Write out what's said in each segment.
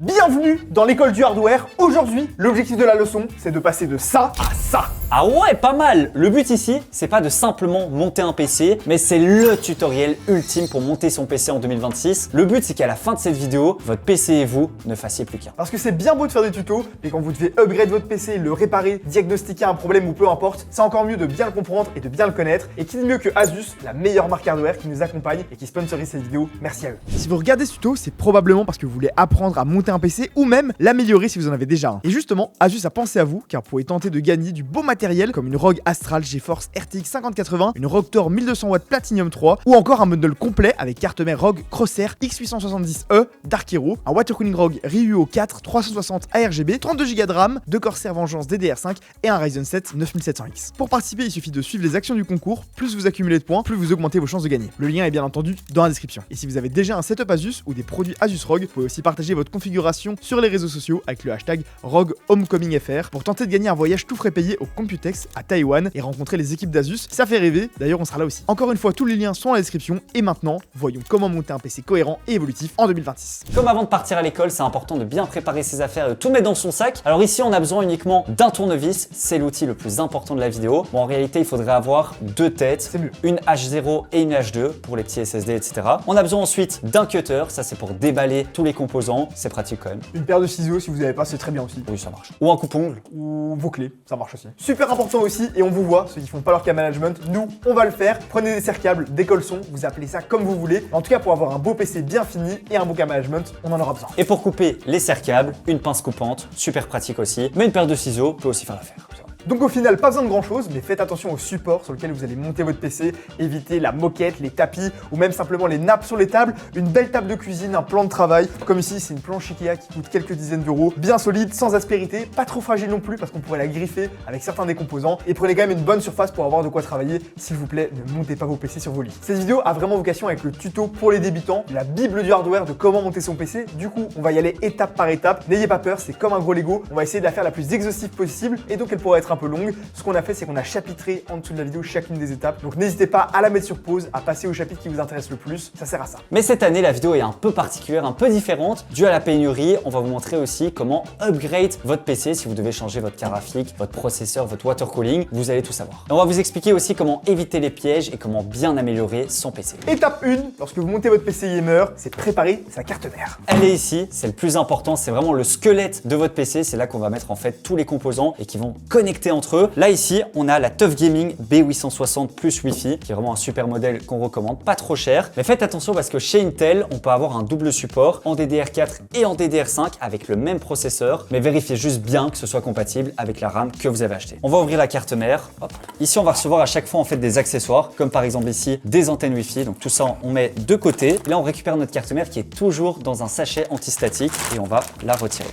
Bienvenue dans l'école du hardware. Aujourd'hui, l'objectif de la leçon, c'est de passer de ça à ça. Ah ouais, pas mal! Le but ici, c'est pas de simplement monter un PC, mais c'est le tutoriel ultime pour monter son PC en 2026. Le but, c'est qu'à la fin de cette vidéo, votre PC et vous ne fassiez plus qu'un. Parce que c'est bien beau de faire des tutos, mais quand vous devez upgrade votre PC, le réparer, diagnostiquer un problème ou peu importe, c'est encore mieux de bien le comprendre et de bien le connaître. Et qui de mieux que Asus, la meilleure marque hardware qui nous accompagne et qui sponsorise cette vidéo. Merci à eux. Si vous regardez ce tuto, c'est probablement parce que vous voulez apprendre à monter un PC ou même l'améliorer si vous en avez déjà un. Et justement, Asus a pensé à vous car vous pouvez tenter de gagner du beau matériel comme une ROG Astral GeForce RTX 5080, une ROG Thor 1200W Platinum 3 ou encore un bundle complet avec carte mère ROG Crosshair X870E Dark Hero, un water cooling ROG Ryuo 4 360 ARGB, 32Go de RAM, 2 Corsair Vengeance DDR5 et un Ryzen 7 9700X. Pour participer, il suffit de suivre les actions du concours, plus vous accumulez de points, plus vous augmentez vos chances de gagner. Le lien est bien entendu dans la description. Et si vous avez déjà un setup Asus ou des produits Asus ROG, vous pouvez aussi partager votre configuration sur les réseaux sociaux avec le hashtag ROG HomecomingFR pour tenter de gagner un voyage tout frais payé au Computex à Taïwan et rencontrer les équipes d'Asus. Ça fait rêver, d'ailleurs on sera là aussi. Encore une fois, tous les liens sont dans la description et maintenant, voyons comment monter un PC cohérent et évolutif en 2026. Comme avant de partir à l'école, c'est important de bien préparer ses affaires et de tout mettre dans son sac. Alors ici, on a besoin uniquement d'un tournevis, c'est l'outil le plus important de la vidéo. Bon, en réalité, il faudrait avoir deux têtes, C'est mieux. une H0 et une H2 pour les petits SSD, etc. On a besoin ensuite d'un cutter, ça c'est pour déballer tous les composants, c'est pratique quand même. Une paire de ciseaux, si vous n'avez pas, c'est très bien aussi. Oui, ça marche. Ou un coupe-ongle. Ou vos clés, ça marche aussi. Super important aussi, et on vous voit, ceux qui font pas leur cam management, nous, on va le faire. Prenez des serre-câbles, des colsons, vous appelez ça comme vous voulez. En tout cas, pour avoir un beau PC bien fini et un beau cam management, on en aura besoin. Et pour couper les serre-câbles, une pince coupante, super pratique aussi, mais une paire de ciseaux peut aussi faire l'affaire. Donc au final, pas besoin de grand chose, mais faites attention au support sur lequel vous allez monter votre PC, évitez la moquette, les tapis ou même simplement les nappes sur les tables, une belle table de cuisine, un plan de travail. Comme ici, c'est une planche Ikea qui coûte quelques dizaines d'euros, bien solide, sans aspérité, pas trop fragile non plus parce qu'on pourrait la griffer avec certains des composants. Et prenez quand même une bonne surface pour avoir de quoi travailler. S'il vous plaît, ne montez pas vos PC sur vos lits. Cette vidéo a vraiment vocation avec le tuto pour les débutants, la bible du hardware de comment monter son PC. Du coup, on va y aller étape par étape. N'ayez pas peur, c'est comme un gros Lego. On va essayer de la faire la plus exhaustive possible et donc elle pourrait être un peu longue. Ce qu'on a fait, c'est qu'on a chapitré en dessous de la vidéo chacune des étapes. Donc n'hésitez pas à la mettre sur pause, à passer au chapitre qui vous intéresse le plus. Ça sert à ça. Mais cette année, la vidéo est un peu particulière, un peu différente. Dû à la pénurie, on va vous montrer aussi comment upgrade votre PC si vous devez changer votre carte graphique, votre processeur, votre water cooling. Vous allez tout savoir. Et on va vous expliquer aussi comment éviter les pièges et comment bien améliorer son PC. Étape 1, lorsque vous montez votre PC gamer, c'est préparer sa carte mère. Elle est ici, c'est le plus important, c'est vraiment le squelette de votre PC. C'est là qu'on va mettre en fait tous les composants et qui vont connecter entre eux. Là ici, on a la TUF Gaming B860 plus Wi-Fi, qui est vraiment un super modèle qu'on recommande, pas trop cher. Mais faites attention parce que chez Intel, on peut avoir un double support en DDR4 et en DDR5 avec le même processeur, mais vérifiez juste bien que ce soit compatible avec la RAM que vous avez acheté. On va ouvrir la carte mère. Hop. Ici, on va recevoir à chaque fois en fait des accessoires, comme par exemple ici des antennes Wi-Fi. Donc tout ça, on met de côté. Là, on récupère notre carte mère qui est toujours dans un sachet antistatique et on va la retirer.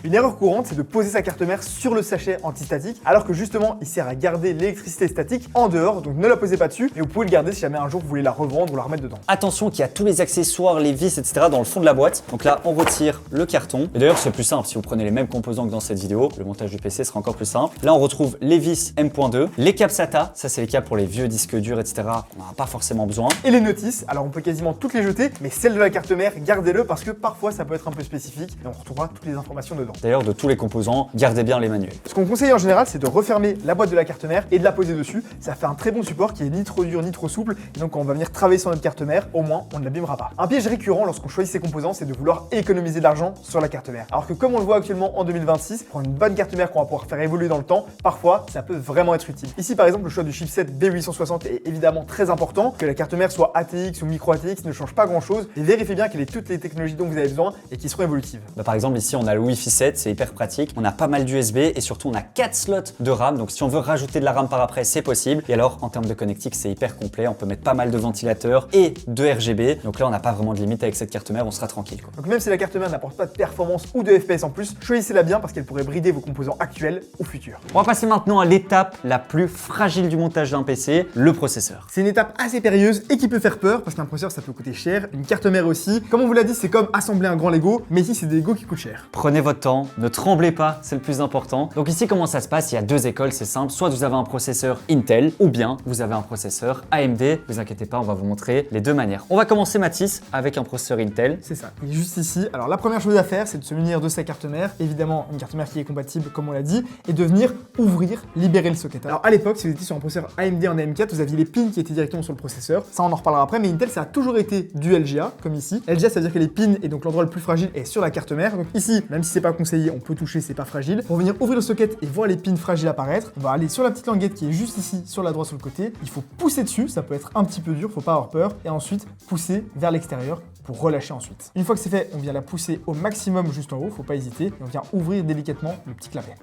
Une erreur courante, c'est de poser sa carte mère sur le sachet antistatique, alors que justement, il sert à garder l'électricité statique en dehors, donc ne la posez pas dessus, mais vous pouvez le garder si jamais un jour vous voulez la revendre ou la remettre dedans. Attention qu'il y a tous les accessoires, les vis, etc. dans le fond de la boîte. Donc là, on retire le carton. Et d'ailleurs, c'est plus simple. Si vous prenez les mêmes composants que dans cette vidéo, le montage du PC sera encore plus simple. Là, on retrouve les vis M.2, les câbles SATA. Ça, c'est les câbles pour les vieux disques durs, etc. On n'en a pas forcément besoin. Et les notices, alors on peut quasiment toutes les jeter, mais celle de la carte mère, gardez-le parce que parfois ça peut être un peu spécifique et on retrouvera toutes les informations dedans. D'ailleurs, de tous les composants, gardez bien les manuels. Ce qu'on conseille en général, c'est de refermer la boîte de la carte mère et de la poser dessus. Ça fait un très bon support qui est ni trop dur ni trop souple. Et donc quand on va venir travailler sur notre carte mère, au moins on ne l'abîmera pas. Un piège récurrent lorsqu'on choisit ses composants, c'est de vouloir économiser de l'argent sur la carte mère. Alors que comme on le voit actuellement en 2026, prendre une bonne carte mère qu'on va pouvoir faire évoluer dans le temps, parfois ça peut vraiment être utile. Ici par exemple, le choix du chipset B860 est évidemment très important. Que la carte mère soit ATX ou micro ATX ne change pas grand chose. Et vérifiez bien qu'elle ait toutes les technologies dont vous avez besoin et qui seront évolutives. Par exemple, ici on a le Wi-Fi 7, c'est hyper pratique. On a pas mal d'USB et surtout on a 4 slots de RAM. Donc si on veut rajouter de la RAM par après, c'est possible. Et alors en termes de connectique, c'est hyper complet. On peut mettre pas mal de ventilateurs et de RGB. Donc là, on n'a pas vraiment de limite avec cette carte mère, on sera tranquille, quoi. Donc même si la carte mère n'apporte pas de performance ou de FPS en plus, choisissez-la bien parce qu'elle pourrait brider vos composants actuels ou futurs. On va passer maintenant à l'étape la plus fragile du montage d'un PC, le processeur. C'est une étape assez périlleuse et qui peut faire peur parce qu'un processeur ça peut coûter cher, une carte mère aussi. Comme on vous l'a dit, c'est comme assembler un grand Lego, mais ici c'est des Lego qui coûtent cher. Prenez votre temps, ne tremblez pas, c'est le plus important. Donc ici, comment ça se passe? Il y a deux écoles, c'est simple. Soit vous avez un processeur Intel ou bien vous avez un processeur AMD. Vous inquiétez pas, on va vous montrer les deux manières. On va commencer, Mathis, avec un processeur Intel. C'est ça, il est juste ici. Alors la première chose à faire, c'est de se munir de sa carte mère, évidemment une carte mère qui est compatible comme on l'a dit, et de venir ouvrir, libérer le socket. Alors à l'époque, si vous étiez sur un processeur AMD en AM4, vous aviez les pins qui étaient directement sur le processeur. Ça, on en reparlera après, mais Intel, ça a toujours été du LGA, comme ici. LGA, ça veut dire que les pins et donc l'endroit le plus fragile est sur la carte mère. Donc ici, même si c'est pas conseillé, on peut toucher, c'est pas fragile. Pour venir ouvrir le socket et voir les pins fragiles apparaître, on va aller sur la petite languette qui est juste ici, sur la droite sur le côté. Il faut pousser dessus, ça peut être un petit peu dur, faut pas avoir peur. Et ensuite, pousser vers l'extérieur pour relâcher ensuite. Une fois que c'est fait, on vient la pousser au maximum juste en haut, faut pas hésiter, et on vient ouvrir délicatement le petit clapet.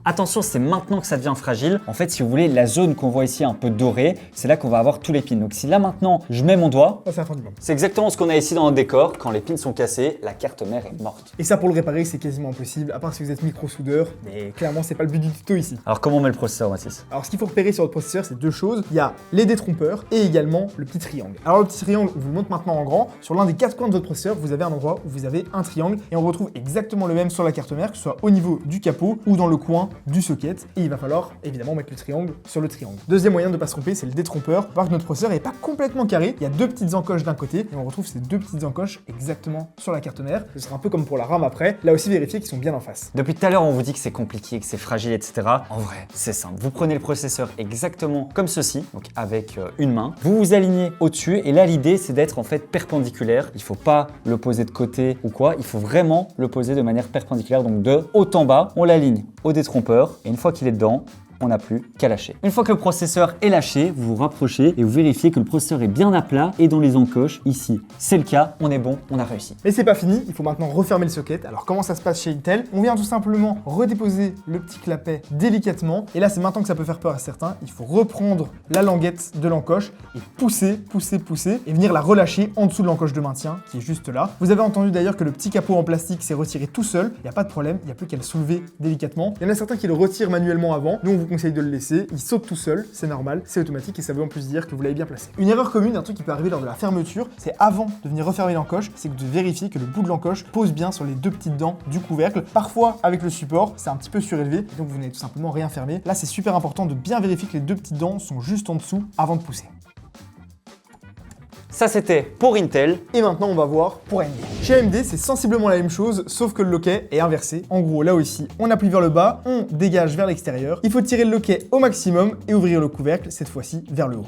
Attention, c'est maintenant que ça devient fragile. En fait, si vous voulez, la zone qu'on voit ici un peu dorée, c'est là qu'on va avoir tous les pins. Donc si là maintenant, je mets mon doigt, Ça va faire du bon. c'est exactement ce qu'on a ici dans le décor. Quand les pins sont cassés, la carte mère est morte. Et ça, pour le réparer, c'est quasiment impossible, à part si vous êtes micro-soudeur, mais clairement, c'est pas le but du tuto ici. Alors comment on met le processeur, Mathis? Alors ce qu'il faut repérer sur votre processeur, c'est deux choses. Il y a les détrompeurs et également le petit triangle. Alors le petit triangle, on vous le montre maintenant en grand. Sur l'un des quatre coins de votre processeur, vous avez un endroit où vous avez un triangle et on retrouve exactement le même sur la carte mère, que ce soit au niveau du capot ou dans le coin du socket. Et il va falloir évidemment mettre le triangle sur le triangle. Deuxième moyen de ne pas se tromper, c'est le détrompeur. On va voir que notre processeur n'est pas complètement carré. Il y a deux petites encoches d'un côté et on retrouve ces deux petites encoches exactement sur la carte mère. Ce sera un peu comme pour la RAM après. Là aussi, vérifiez qu'ils sont bien en face. Depuis tout à l'heure, on vous dit que c'est compliqué, que c'est fragile, etc. En vrai, c'est simple. Vous prenez le processeur exactement comme ceci, donc avec une main. Vous vous alignez au-dessus et là, l'idée, c'est d'être en fait perpendiculaire. Il ne faut pas le poser de côté ou quoi. Il faut vraiment le poser de manière perpendiculaire, donc de haut en bas. On l'aligne au détrompeur et une fois qu'il est dedans, on n'a plus qu'à lâcher. Une fois que le processeur est lâché, vous vous rapprochez et vous vérifiez que le processeur est bien à plat et dans les encoches. Ici, c'est le cas, on est bon, on a réussi. Mais c'est pas fini, il faut maintenant refermer le socket. Alors comment ça se passe chez Intel? On vient tout simplement redéposer le petit clapet délicatement. Et là, c'est maintenant que ça peut faire peur à certains. Il faut reprendre la languette de l'encoche et pousser, pousser, pousser et venir la relâcher en dessous de l'encoche de maintien qui est juste là. Vous avez entendu d'ailleurs que le petit capot en plastique s'est retiré tout seul. Il n'y a pas de problème, il n'y a plus qu'à le soulever délicatement. Il y en a certains qui le retirent manuellement avant. Nous, on vous conseille de le laisser. Il saute tout seul, c'est normal, c'est automatique et ça veut en plus dire que vous l'avez bien placé. Une erreur commune, un truc qui peut arriver lors de la fermeture, c'est avant de venir refermer l'encoche, c'est que de vérifier que le bout de l'encoche pose bien sur les deux petites dents du couvercle. Parfois, avec le support, c'est un petit peu surélevé, donc vous n'avez tout simplement rien fermé. Là, c'est super important de bien vérifier que les deux petites dents sont juste en dessous avant de pousser. Ça, c'était pour Intel. Et maintenant, on va voir pour AMD. Chez AMD, c'est sensiblement la même chose, sauf que le loquet est inversé. En gros, là aussi, on appuie vers le bas, on dégage vers l'extérieur. Il faut tirer le loquet au maximum et ouvrir le couvercle, cette fois-ci vers le haut.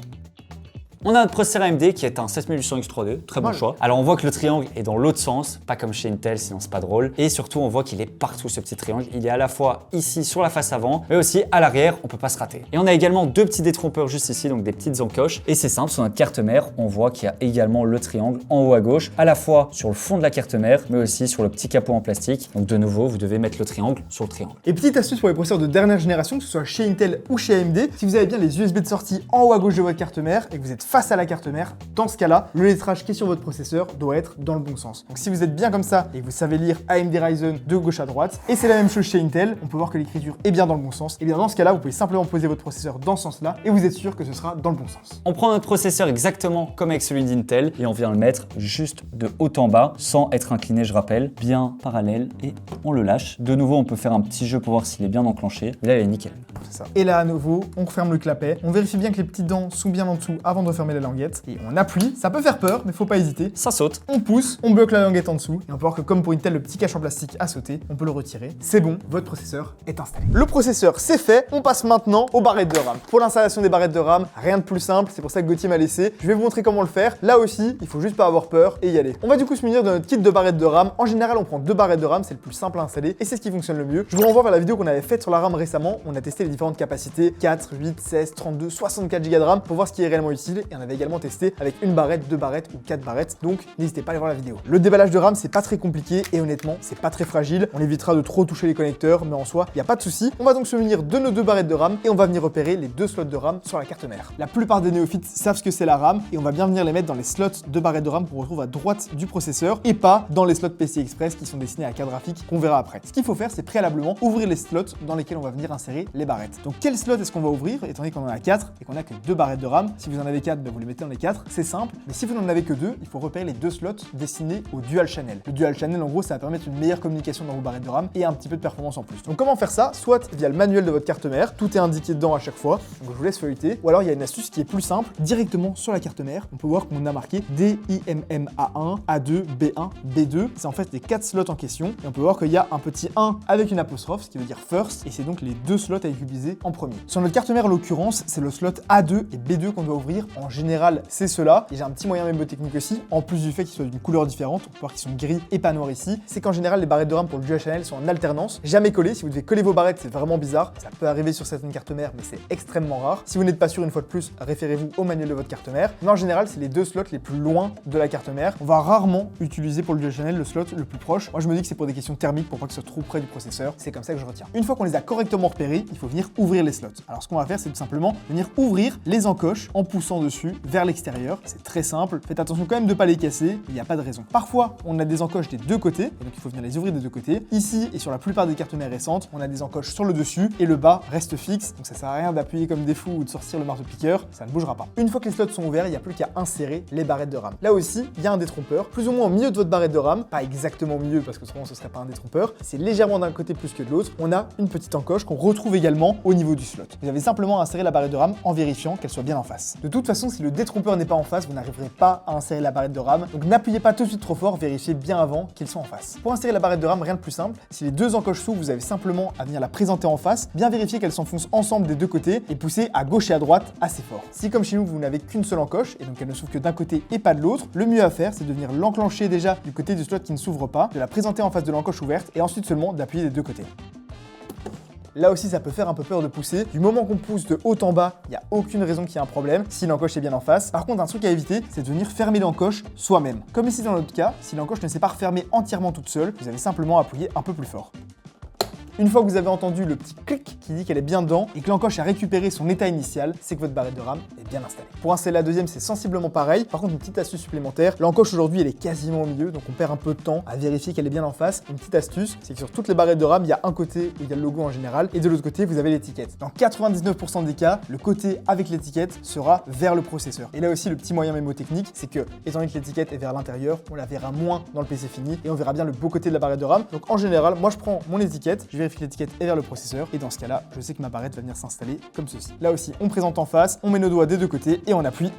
On a notre processeur AMD qui est un 7800X3D, très bon choix. Alors on voit que le triangle est dans l'autre sens, pas comme chez Intel, sinon c'est pas drôle. Et surtout on voit qu'il est partout ce petit triangle. Il est à la fois ici sur la face avant, mais aussi à l'arrière, on peut pas se rater. Et on a également deux petits détrompeurs juste ici, donc des petites encoches. Et c'est simple, sur notre carte mère, on voit qu'il y a également le triangle en haut à gauche, à la fois sur le fond de la carte mère, mais aussi sur le petit capot en plastique. Donc de nouveau, vous devez mettre le triangle sur le triangle. Et petite astuce pour les processeurs de dernière génération, que ce soit chez Intel ou chez AMD, si vous avez bien les USB de sortie en haut à gauche de votre carte mère et que vous êtes face à la carte mère, dans ce cas-là, le lettrage qui est sur votre processeur doit être dans le bon sens. Donc si vous êtes bien comme ça et que vous savez lire AMD Ryzen de gauche à droite, et c'est la même chose chez Intel, on peut voir que l'écriture est bien dans le bon sens, et bien dans ce cas-là, vous pouvez simplement poser votre processeur dans ce sens-là et vous êtes sûr que ce sera dans le bon sens. On prend notre processeur exactement comme avec celui d'Intel et on vient le mettre juste de haut en bas sans être incliné, je rappelle, bien parallèle et on le lâche. De nouveau, on peut faire un petit jeu pour voir s'il est bien enclenché. Là, il est nickel. C'est ça. Et là, à nouveau, on referme le clapet, on vérifie bien que les petites dents sont bien en dessous avant de refermer la languette et on appuie. Ça peut faire peur, mais faut pas hésiter. Ça saute. On pousse, on bloque la languette en dessous et on peut voir que comme pour Intel, le petit cache en plastique a sauté, on peut le retirer. C'est bon, votre processeur est installé. Le processeur, c'est fait. On passe maintenant aux barrettes de RAM. Pour l'installation des barrettes de RAM, rien de plus simple. C'est pour ça que Gauthier m'a laissé. Je vais vous montrer comment le faire. Là aussi, il faut juste pas avoir peur et y aller. On va du coup se munir de notre kit de barrettes de RAM. En général, on prend deux barrettes de RAM, c'est le plus simple à installer et c'est ce qui fonctionne le mieux. Je vous renvoie vers la vidéo qu'on avait faite sur la RAM récemment. On a testé les différentes capacités 4, 8, 16, 32, 64 Go de RAM pour voir ce qui est réellement utile et on avait également testé avec une barrette, deux barrettes ou 4 barrettes. Donc n'hésitez pas à aller voir la vidéo. Le déballage de RAM, c'est pas très compliqué et honnêtement, c'est pas très fragile. On évitera de trop toucher les connecteurs, mais en soi, il n'y a pas de souci. On va donc se munir de nos deux barrettes de RAM et on va venir repérer les deux slots de RAM sur la carte mère. La plupart des néophytes savent ce que c'est la RAM et on va bien venir les mettre dans les slots de barrettes de RAM qu'on retrouve à droite du processeur et pas dans les slots PCI Express qui sont destinés à la carte graphique qu'on verra après. Ce qu'il faut faire, c'est préalablement ouvrir les slots dans lesquels on va venir insérer les barrettes. Donc quel slot est-ce qu'on va ouvrir étant donné qu'on en a 4 et qu'on a que deux barrettes de RAM? Si vous en avez 4, 4, vous les mettez dans les 4, c'est simple. Mais si vous n'en avez que 2, il faut repérer les 2 slots destinés au dual channel. Le dual channel, en gros, ça va permettre une meilleure communication dans vos barrettes de RAM et un petit peu de performance en plus. Donc comment faire ça? Soit via le manuel de votre carte mère, tout est indiqué dedans à chaque fois, donc je vous laisse feuilleter. Ou alors il y a une astuce qui est plus simple, directement sur la carte mère, on peut voir qu'on a marqué DIMMA1, A2, B1, B2. C'est en fait les 4 slots en question. Et on peut voir qu'il y a un petit 1 avec une apostrophe, ce qui veut dire first, et c'est donc les 2 slots à utiliser en premier. Sur notre carte mère, en l'occurrence, c'est le slot A2 et B2 qu'on doit ouvrir. En général, c'est cela. Et j'ai un petit moyen mémotechnique aussi, en plus du fait qu'ils soient d'une couleur différente, on peut voir qu'ils sont gris et pas noirs ici. C'est qu'en général, les barrettes de RAM pour le dual channel sont en alternance, jamais collées. Si vous devez coller vos barrettes, c'est vraiment bizarre. Ça peut arriver sur certaines cartes mères, mais c'est extrêmement rare. Si vous n'êtes pas sûr, une fois de plus, référez-vous au manuel de votre carte mère. Mais en général, c'est les 2 slots les plus loin de la carte mère. On va rarement utiliser pour le dual channel le slot le plus proche. Moi, je me dis que c'est pour des questions thermiques, pour pas que ce soit trop près du processeur. C'est comme ça que je retiens. Une fois qu'on les a correctement repérés, il faut venir ouvrir les slots. Alors, ce qu'on va faire, c'est tout simplement venir ouvrir les encoches en poussant dessus vers l'extérieur. C'est très simple. Faites attention quand même de ne pas les casser. Il n'y a pas de raison. Parfois, on a des encoches des deux côtés, et donc il faut venir les ouvrir des deux côtés. Ici et sur la plupart des cartes mères récentes, on a des encoches sur le dessus et le bas reste fixe. Donc ça sert à rien d'appuyer comme des fous ou de sortir le marteau piqueur. Ça ne bougera pas. Une fois que les slots sont ouverts, il n'y a plus qu'à insérer les barrettes de RAM. Là aussi, il y a un détrompeur, plus ou moins au milieu de votre barrette de RAM. Pas exactement au milieu parce que souvent ce serait pas un détrompeur. C'est légèrement d'un côté plus que de l'autre. On a une petite encoche qu'on retrouve également au niveau du slot. Vous avez simplement à insérer la barrette de RAM en vérifiant qu'elle soit bien en face. De toute façon, si le détrompeur n'est pas en face, vous n'arriverez pas à insérer la barrette de RAM. Donc n'appuyez pas tout de suite trop fort, vérifiez bien avant qu'ils sont en face. Pour insérer la barrette de RAM, rien de plus simple. Si les 2 encoches s'ouvrent, vous avez simplement à venir la présenter en face, bien vérifier qu'elles s'enfoncent ensemble des 2 côtés et pousser à gauche et à droite assez fort. Si comme chez nous, vous n'avez qu'une seule encoche et donc elle ne s'ouvre que d'un côté et pas de l'autre, le mieux à faire, c'est de venir l'enclencher déjà du côté du slot qui ne s'ouvre pas, de la présenter en face de l'encoche ouverte et ensuite seulement d'appuyer des 2 côtés. Là aussi, ça peut faire un peu peur de pousser. Du moment qu'on pousse de haut en bas, il n'y a aucune raison qu'il y ait un problème si l'encoche est bien en face. Par contre, un truc à éviter, c'est de venir fermer l'encoche soi-même. Comme ici dans notre cas, si l'encoche ne s'est pas refermée entièrement toute seule, vous allez simplement appuyer un peu plus fort. Une fois que vous avez entendu le petit clic qui dit qu'elle est bien dedans et que l'encoche a récupéré son état initial, c'est que votre barrette de RAM est bien installée. Pour installer la deuxième, c'est sensiblement pareil. Par contre, une petite astuce supplémentaire, l'encoche aujourd'hui elle est quasiment au milieu, donc on perd un peu de temps à vérifier qu'elle est bien en face. Une petite astuce, c'est que sur toutes les barrettes de RAM, il y a un côté où il y a le logo en général et de l'autre côté, vous avez l'étiquette. Dans 99% des cas, le côté avec l'étiquette sera vers le processeur. Et là aussi, le petit moyen mémotechnique, c'est que, étant donné que l'étiquette est vers l'intérieur, on la verra moins dans le PC fini et on verra bien le beau côté de la barrette de RAM. Donc en général, moi je prends mon étiquette, je vérifie que l'étiquette est vers le processeur et dans ce cas-là, je sais que ma barrette va venir s'installer comme ceci. Là aussi, on présente en face, on met nos doigts des 2 côtés et on appuie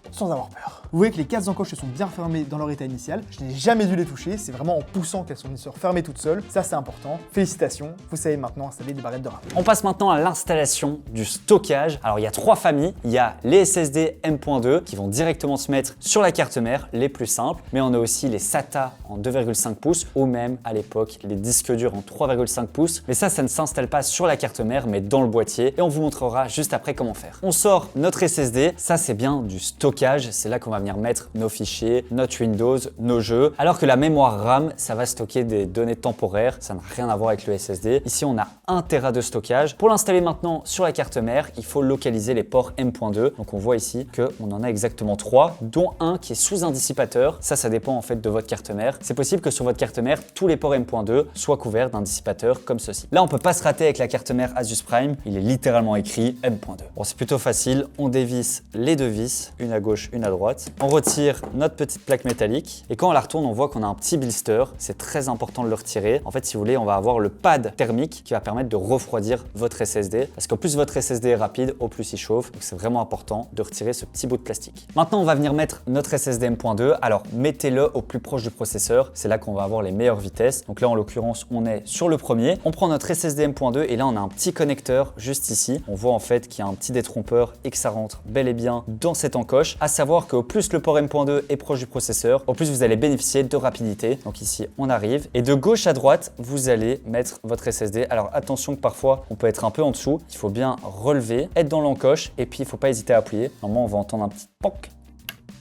sans avoir peur. Vous voyez que les 4 encoches se sont bien fermées dans leur état initial. Je n'ai jamais dû les toucher, c'est vraiment en poussant qu'elles sont venues se refermer toutes seules. Ça, c'est important. Félicitations, vous savez maintenant installer des barrettes de RAM. On passe maintenant à l'installation du stockage. Alors, il y a 3 familles. Il y a les SSD M.2 qui vont directement se mettre sur la carte mère, les plus simples. Mais on a aussi les SATA en 2,5 pouces ou même à l'époque les disques durs en 3,5 pouces. Mais ça ne s'installe pas sur la carte mère mais dans le boîtier et on vous montrera juste après comment faire. On sort notre SSD. Ça, c'est bien du stockage. C'est là qu'on va venir mettre nos fichiers, notre Windows, nos jeux. Alors que la mémoire RAM, ça va stocker des données temporaires. Ça n'a rien à voir avec le SSD. Ici, on a 1 Tera de stockage. Pour l'installer maintenant sur la carte mère, il faut localiser les ports M.2. Donc on voit ici qu'on en a exactement 3, dont un qui est sous un dissipateur. Ça dépend en fait de votre carte mère. C'est possible que sur votre carte mère, tous les ports M.2 soient couverts d'un dissipateur comme ceci. Là, on peut pas se rater avec la carte mère Asus Prime. Il est littéralement écrit M.2. Bon, c'est plutôt facile. On dévisse les 2 vis, une à gauche, une à droite. On retire notre petite plaque métallique et quand on la retourne, on voit qu'on a un petit blister. C'est très important de le retirer. En fait, si vous voulez, on va avoir le pad thermique qui va permettre de refroidir votre SSD parce qu'au plus votre SSD est rapide, au plus il chauffe. Donc c'est vraiment important de retirer ce petit bout de plastique. Maintenant, on va venir mettre notre SSD M.2. Alors, mettez-le au plus proche du processeur. C'est là qu'on va avoir les meilleures vitesses. Donc là, en l'occurrence, on est sur le premier. On prend notre SSD M.2 et là, on a un petit connecteur juste ici. On voit en fait qu'il y a un petit détrompeur et que ça rentre bel et bien dans cette encoche. À savoir qu'au plus le port M.2 est proche du processeur, au plus vous allez bénéficier de rapidité. Donc ici, on arrive. Et de gauche à droite, vous allez mettre votre SSD. Alors attention que parfois, on peut être un peu en dessous. Il faut bien relever, être dans l'encoche et puis il ne faut pas hésiter à appuyer. Normalement, on va entendre un petit POC.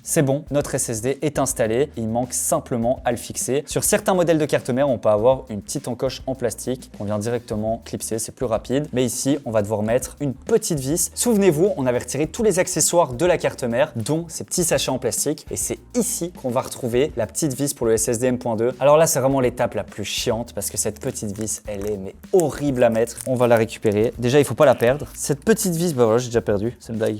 C'est bon, notre SSD est installé, il manque simplement à le fixer. Sur certains modèles de carte mère, on peut avoir une petite encoche en plastique qu'on vient directement clipser, c'est plus rapide. Mais ici, on va devoir mettre une petite vis. Souvenez-vous, on avait retiré tous les accessoires de la carte mère, dont ces petits sachets en plastique. Et c'est ici qu'on va retrouver la petite vis pour le SSD M.2. Alors là, c'est vraiment l'étape la plus chiante parce que cette petite vis, elle est mais horrible à mettre. On va la récupérer. Déjà, il faut pas la perdre. Cette petite vis, bah voilà, j'ai déjà perdu. C'est une blague.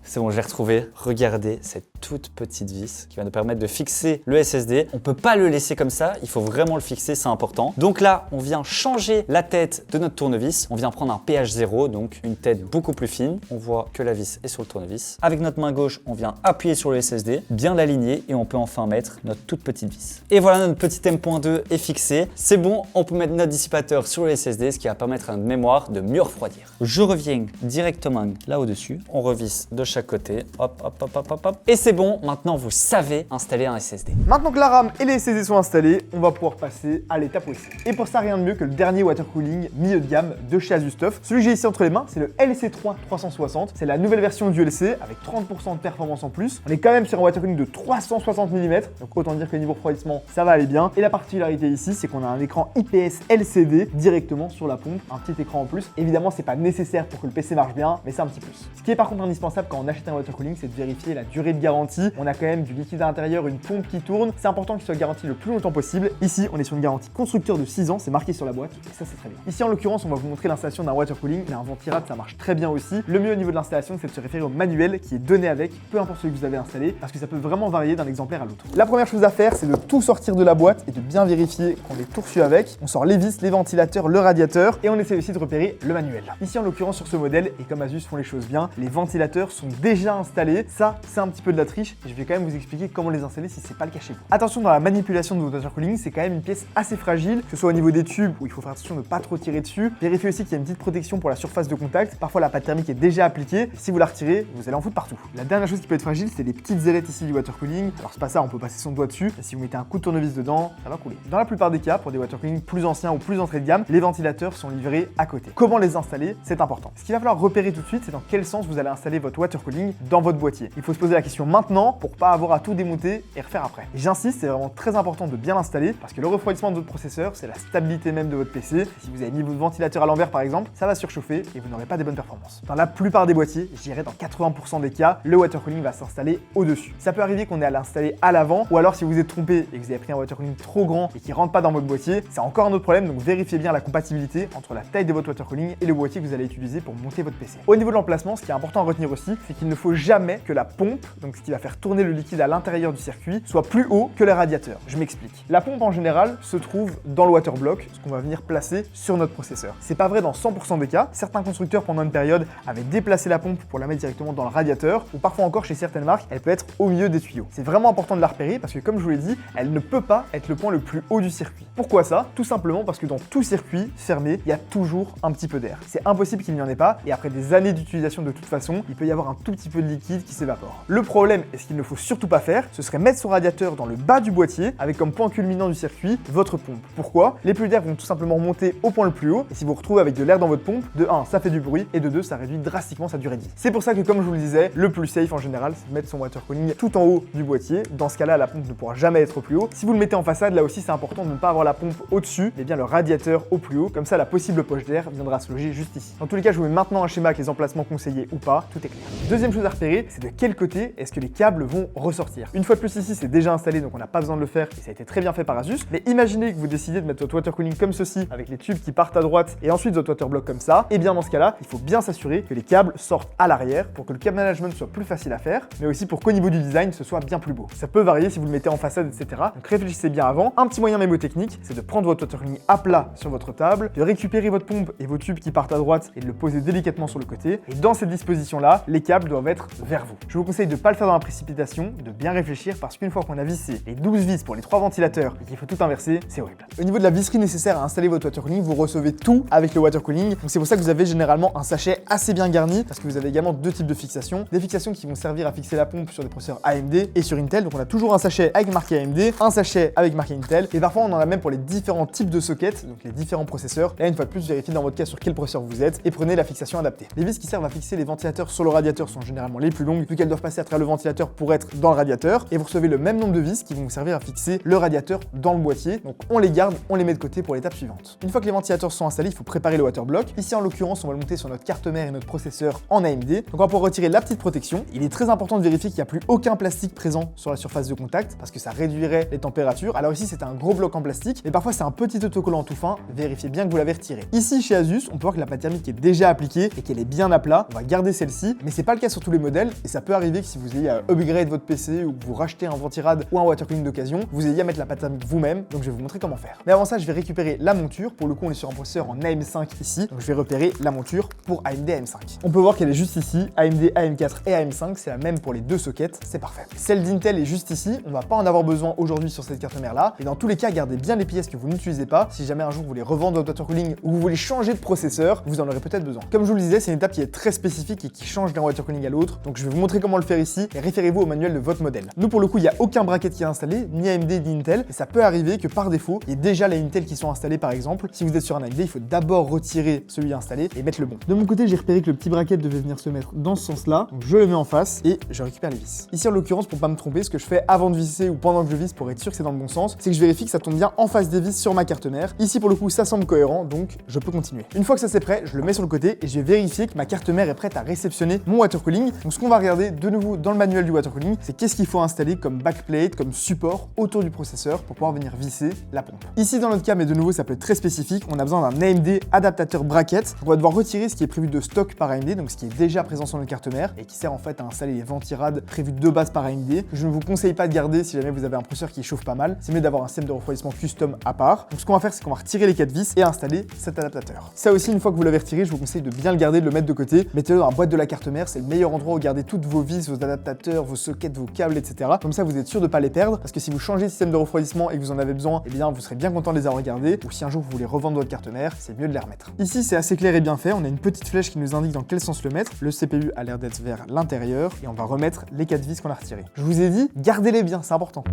C'est bon, je l'ai retrouvé. Regardez cette toute petite vis qui va nous permettre de fixer le SSD. On ne peut pas le laisser comme ça, il faut vraiment le fixer, c'est important. Donc là, on vient changer la tête de notre tournevis. On vient prendre un pH0, donc une tête beaucoup plus fine. On voit que la vis est sur le tournevis. Avec notre main gauche, on vient appuyer sur le SSD, bien l'aligner et on peut enfin mettre notre toute petite vis. Et voilà, notre petit M.2 est fixé. C'est bon, on peut mettre notre dissipateur sur le SSD, ce qui va permettre à notre mémoire de mieux refroidir. Je reviens directement là au-dessus. On revisse de chaque côté. Hop, hop, hop, hop, hop, hop. Et c'est bon, maintenant vous savez installer un SSD. Maintenant que la RAM et les SSD sont installés, on va pouvoir passer à l'étape aussi. Et pour ça, rien de mieux que le dernier water cooling milieu de gamme de chez ASUSTUF. Celui que j'ai ici entre les mains, c'est le LC3 360. C'est la nouvelle version du LC avec 30% de performance en plus. On est quand même sur un water cooling de 360 mm, donc autant dire que niveau refroidissement, ça va aller bien. Et la particularité ici, c'est qu'on a un écran IPS LCD directement sur la pompe, un petit écran en plus. Évidemment, c'est pas nécessaire pour que le PC marche bien, mais c'est un petit plus. Ce qui est par contre indispensable quand on achète un water cooling, c'est de vérifier la durée de garantie. On a quand même du liquide à l'intérieur, une pompe qui tourne. C'est important qu'il soit garanti le plus longtemps possible. Ici, on est sur une garantie constructeur de 6 ans, c'est marqué sur la boîte, et ça c'est très bien. Ici en l'occurrence, on va vous montrer l'installation d'un water cooling, mais un ventirad ça marche très bien aussi. Le mieux au niveau de l'installation, c'est de se référer au manuel qui est donné avec, peu importe celui que vous avez installé, parce que ça peut vraiment varier d'un exemplaire à l'autre. La première chose à faire, c'est de tout sortir de la boîte et de bien vérifier qu'on est tout reçu avec. On sort les vis, les ventilateurs, le radiateur, et on essaie aussi de repérer le manuel. Ici en l'occurrence sur ce modèle, et comme Asus font les choses bien, les ventilateurs sont déjà installés. Ça, c'est un petit peu de la triche, et je vais quand même vous expliquer comment les installer si c'est pas le cas chez vous. Attention, dans la manipulation de votre water cooling, c'est quand même une pièce assez fragile, que ce soit au niveau des tubes où il faut faire attention de ne pas trop tirer dessus. Vérifiez aussi qu'il y a une petite protection pour la surface de contact. Parfois la pâte thermique est déjà appliquée, et si vous la retirez, vous allez en foutre partout. La dernière chose qui peut être fragile, c'est les petites ailettes ici du water cooling. Alors c'est pas ça, on peut passer son doigt dessus, et si vous mettez un coup de tournevis dedans, ça va couler. Dans la plupart des cas, pour des water cooling plus anciens ou plus entrée de gamme, les ventilateurs sont livrés à côté. Comment les installer, c'est important. Ce qu'il va falloir repérer tout de suite, c'est dans quel sens vous allez installer votre water cooling dans votre boîtier. Il faut se poser la question maintenant pour pas avoir à tout démonter et refaire après. Et j'insiste, c'est vraiment très important de bien l'installer parce que le refroidissement de votre processeur, c'est la stabilité même de votre PC. Si vous avez mis votre ventilateur à l'envers par exemple, ça va surchauffer et vous n'aurez pas des bonnes performances. Dans la plupart des boîtiers, je dirais dans 80% des cas, le water cooling va s'installer au-dessus. Ça peut arriver qu'on ait à l'installer à l'avant ou alors si vous êtes trompé et que vous avez pris un water cooling trop grand et qui rentre pas dans votre boîtier, c'est encore un autre problème, donc vérifiez bien la compatibilité entre la taille de votre water cooling et le boîtier que vous allez utiliser pour monter votre PC. Au niveau de l'emplacement, ce qui est important à retenir aussi, c'est qu'il ne faut jamais que la pompe, donc ce qui va faire tourner le liquide à l'intérieur du circuit, soit plus haut que le radiateur. Je m'explique. La pompe en général se trouve dans le water block, ce qu'on va venir placer sur notre processeur. C'est pas vrai dans 100% des cas. Certains constructeurs pendant une période avaient déplacé la pompe pour la mettre directement dans le radiateur, ou parfois encore chez certaines marques, elle peut être au milieu des tuyaux. C'est vraiment important de la repérer parce que comme je vous l'ai dit, elle ne peut pas être le point le plus haut du circuit. Pourquoi ça? Tout simplement parce que dans tout circuit fermé, il y a toujours un petit peu d'air. C'est impossible qu'il n'y en ait pas, et après des années d'utilisation de toute façon, il peut y avoir un tout petit peu de liquide qui s'évapore. Le problème, et ce qu'il ne faut surtout pas faire, ce serait mettre son radiateur dans le bas du boîtier avec comme point culminant du circuit votre pompe. Pourquoi? Les pluies d'air vont tout simplement monter au point le plus haut, et si vous vous retrouvez avec de l'air dans votre pompe, de 1, ça fait du bruit, et de 2, ça réduit drastiquement sa durée de vie. C'est pour ça que comme je vous le disais, le plus safe en général, c'est de mettre son water cooling tout en haut du boîtier. Dans ce cas-là, la pompe ne pourra jamais être au plus haut. Si vous le mettez en façade, là aussi c'est important de ne pas avoir la pompe au-dessus, mais bien le radiateur au plus haut, comme ça la possible poche d'air viendra se loger juste ici. Dans tous les cas, je vous mets maintenant un schéma avec les emplacements conseillés ou pas, tout est clair. Deuxième chose à repérer, c'est de quel côté est-ce que les câbles vont ressortir. Une fois de plus ici, c'est déjà installé, donc on n'a pas besoin de le faire, et ça a été très bien fait par Asus. Mais imaginez que vous décidez de mettre votre water cooling comme ceci, avec les tubes qui partent à droite, et ensuite votre water block comme ça. Et bien dans ce cas-là, il faut bien s'assurer que les câbles sortent à l'arrière pour que le câble management soit plus facile à faire, mais aussi pour qu'au niveau du design, ce soit bien plus beau. Ça peut varier si vous le mettez en façade, etc. Donc réfléchissez bien avant. Un petit moyen mémotechnique, c'est de prendre votre water cooling à plat sur votre table, de récupérer votre pompe et vos tubes qui partent à droite et de le poser délicatement sur le côté. Et dans cette disposition-là, les câbles doivent être vers vous. Je vous conseille de ne pas le faire dans la précipitation, de bien réfléchir parce qu'une fois qu'on a vissé les 12 vis pour les 3 ventilateurs et qu'il faut tout inverser, c'est horrible. Au niveau de la visserie nécessaire à installer votre water cooling, vous recevez tout avec le water cooling. Donc c'est pour ça que vous avez généralement un sachet assez bien garni parce que vous avez également deux types de fixations. Des fixations qui vont servir à fixer la pompe sur des processeurs AMD et sur Intel. Donc on a toujours un sachet avec marqué AMD, un sachet avec marqué Intel et parfois on en a même pour les différents types de sockets, donc les différents processeurs. Là une fois de plus, vérifiez dans votre cas sur quel processeur vous êtes et prenez la fixation adaptée. Les vis qui servent à fixer les ventilateurs sur le radiateur sont généralement les plus longues vu qu'elles doivent passer à travers le ventilateur ventilateur pour être dans le radiateur. Et vous recevez le même nombre de vis qui vont vous servir à fixer le radiateur dans le boîtier. Donc on les garde, on les met de côté pour l'étape suivante. Une fois que les ventilateurs sont installés, il faut préparer le waterblock. Ici en l'occurrence, on va le monter sur notre carte mère et notre processeur en AMD. Donc on va pouvoir retirer la petite protection. Il est très important de vérifier qu'il n'y a plus aucun plastique présent sur la surface de contact parce que ça réduirait les températures. Alors ici c'est un gros bloc en plastique, mais parfois c'est un petit autocollant tout fin. Vérifiez bien que vous l'avez retiré. Ici chez Asus, on peut voir que la pâte thermique est déjà appliquée et qu'elle est bien à plat. On va garder celle-ci, mais c'est pas le cas sur tous les modèles et ça peut arriver que si vous ayez à upgrade votre PC ou que vous rachetez un ventirad ou un water cooling d'occasion, vous ayez à mettre la pâte thermique vous-même. Donc je vais vous montrer comment faire. Mais avant ça, je vais récupérer la monture. Pour le coup, on est sur un processeur en AM5 ici, donc je vais repérer la monture pour AMD AM5. On peut voir qu'elle est juste ici. AMD AM4 et AM5, c'est la même pour les deux sockets, c'est parfait. Celle d'Intel est juste ici. On va pas en avoir besoin aujourd'hui sur cette carte mère là. Et dans tous les cas, gardez bien les pièces que vous n'utilisez pas. Si jamais un jour vous voulez revendre votre water cooling ou vous voulez changer de processeur, vous en aurez peut-être besoin. Comme je vous le disais, c'est une étape qui est très spécifique et qui change d'un water cooling à l'autre. Donc je vais vous montrer comment le faire ici et référez-vous au manuel de votre modèle. Nous pour le coup, il n'y a aucun bracket qui est installé, ni AMD ni Intel. Et ça peut arriver que par défaut, il y ait déjà les Intel qui sont installés par exemple. Si vous êtes sur un AMD, il faut d'abord retirer celui installé et mettre le bon. De mon côté, j'ai repéré que le petit bracket devait venir se mettre dans ce sens-là. Donc je le mets en face et je récupère les vis. Ici en l'occurrence, pour pas me tromper, ce que je fais avant de visser ou pendant que je visse pour être sûr que c'est dans le bon sens, c'est que je vérifie que ça tombe bien en face des vis sur ma carte mère. Ici pour le coup, ça semble cohérent, donc je peux continuer. Une fois que ça c'est prêt, je le mets sur le côté et je vais vérifier que ma carte mère est prête à réceptionner mon water cooling. Donc ce qu'on va regarder de nouveau dans le manuel du water cooling, c'est qu'est-ce qu'il faut installer comme backplate, comme support autour du processeur pour pouvoir venir visser la pompe. Ici dans notre cas, mais de nouveau ça peut être très spécifique, on a besoin d'un AMD adaptateur bracket. On va devoir retirer ce qui est prévu de stock par AMD, donc ce qui est déjà présent sur notre carte mère et qui sert en fait à installer les ventirad prévus de base par AMD. Je ne vous conseille pas de garder si jamais vous avez un processeur qui chauffe pas mal. C'est mieux d'avoir un système de refroidissement custom à part. Donc ce qu'on va faire, c'est qu'on va retirer les 4 vis et installer cet adaptateur. Ça aussi, une fois que vous l'avez retiré, je vous conseille de bien le garder, de le mettre de côté. Mettez-le dans la boîte de la carte mère, c'est le meilleur endroit où garder toutes vos vis, vos adaptateurs, vos sockets, vos câbles, etc. Comme ça, vous êtes sûr de pas les perdre, parce que si vous changez de système de refroidissement et que vous en avez besoin, eh bien vous serez bien content de les avoir gardés. Ou si un jour vous voulez revendre votre carte mère, c'est mieux de les remettre. Ici, c'est assez clair et bien fait. On a une petite flèche qui nous indique dans quel sens le mettre. Le CPU a l'air d'être vers l'intérieur et on va remettre les 4 vis qu'on a retirées. Je vous ai dit, gardez-les bien, c'est important.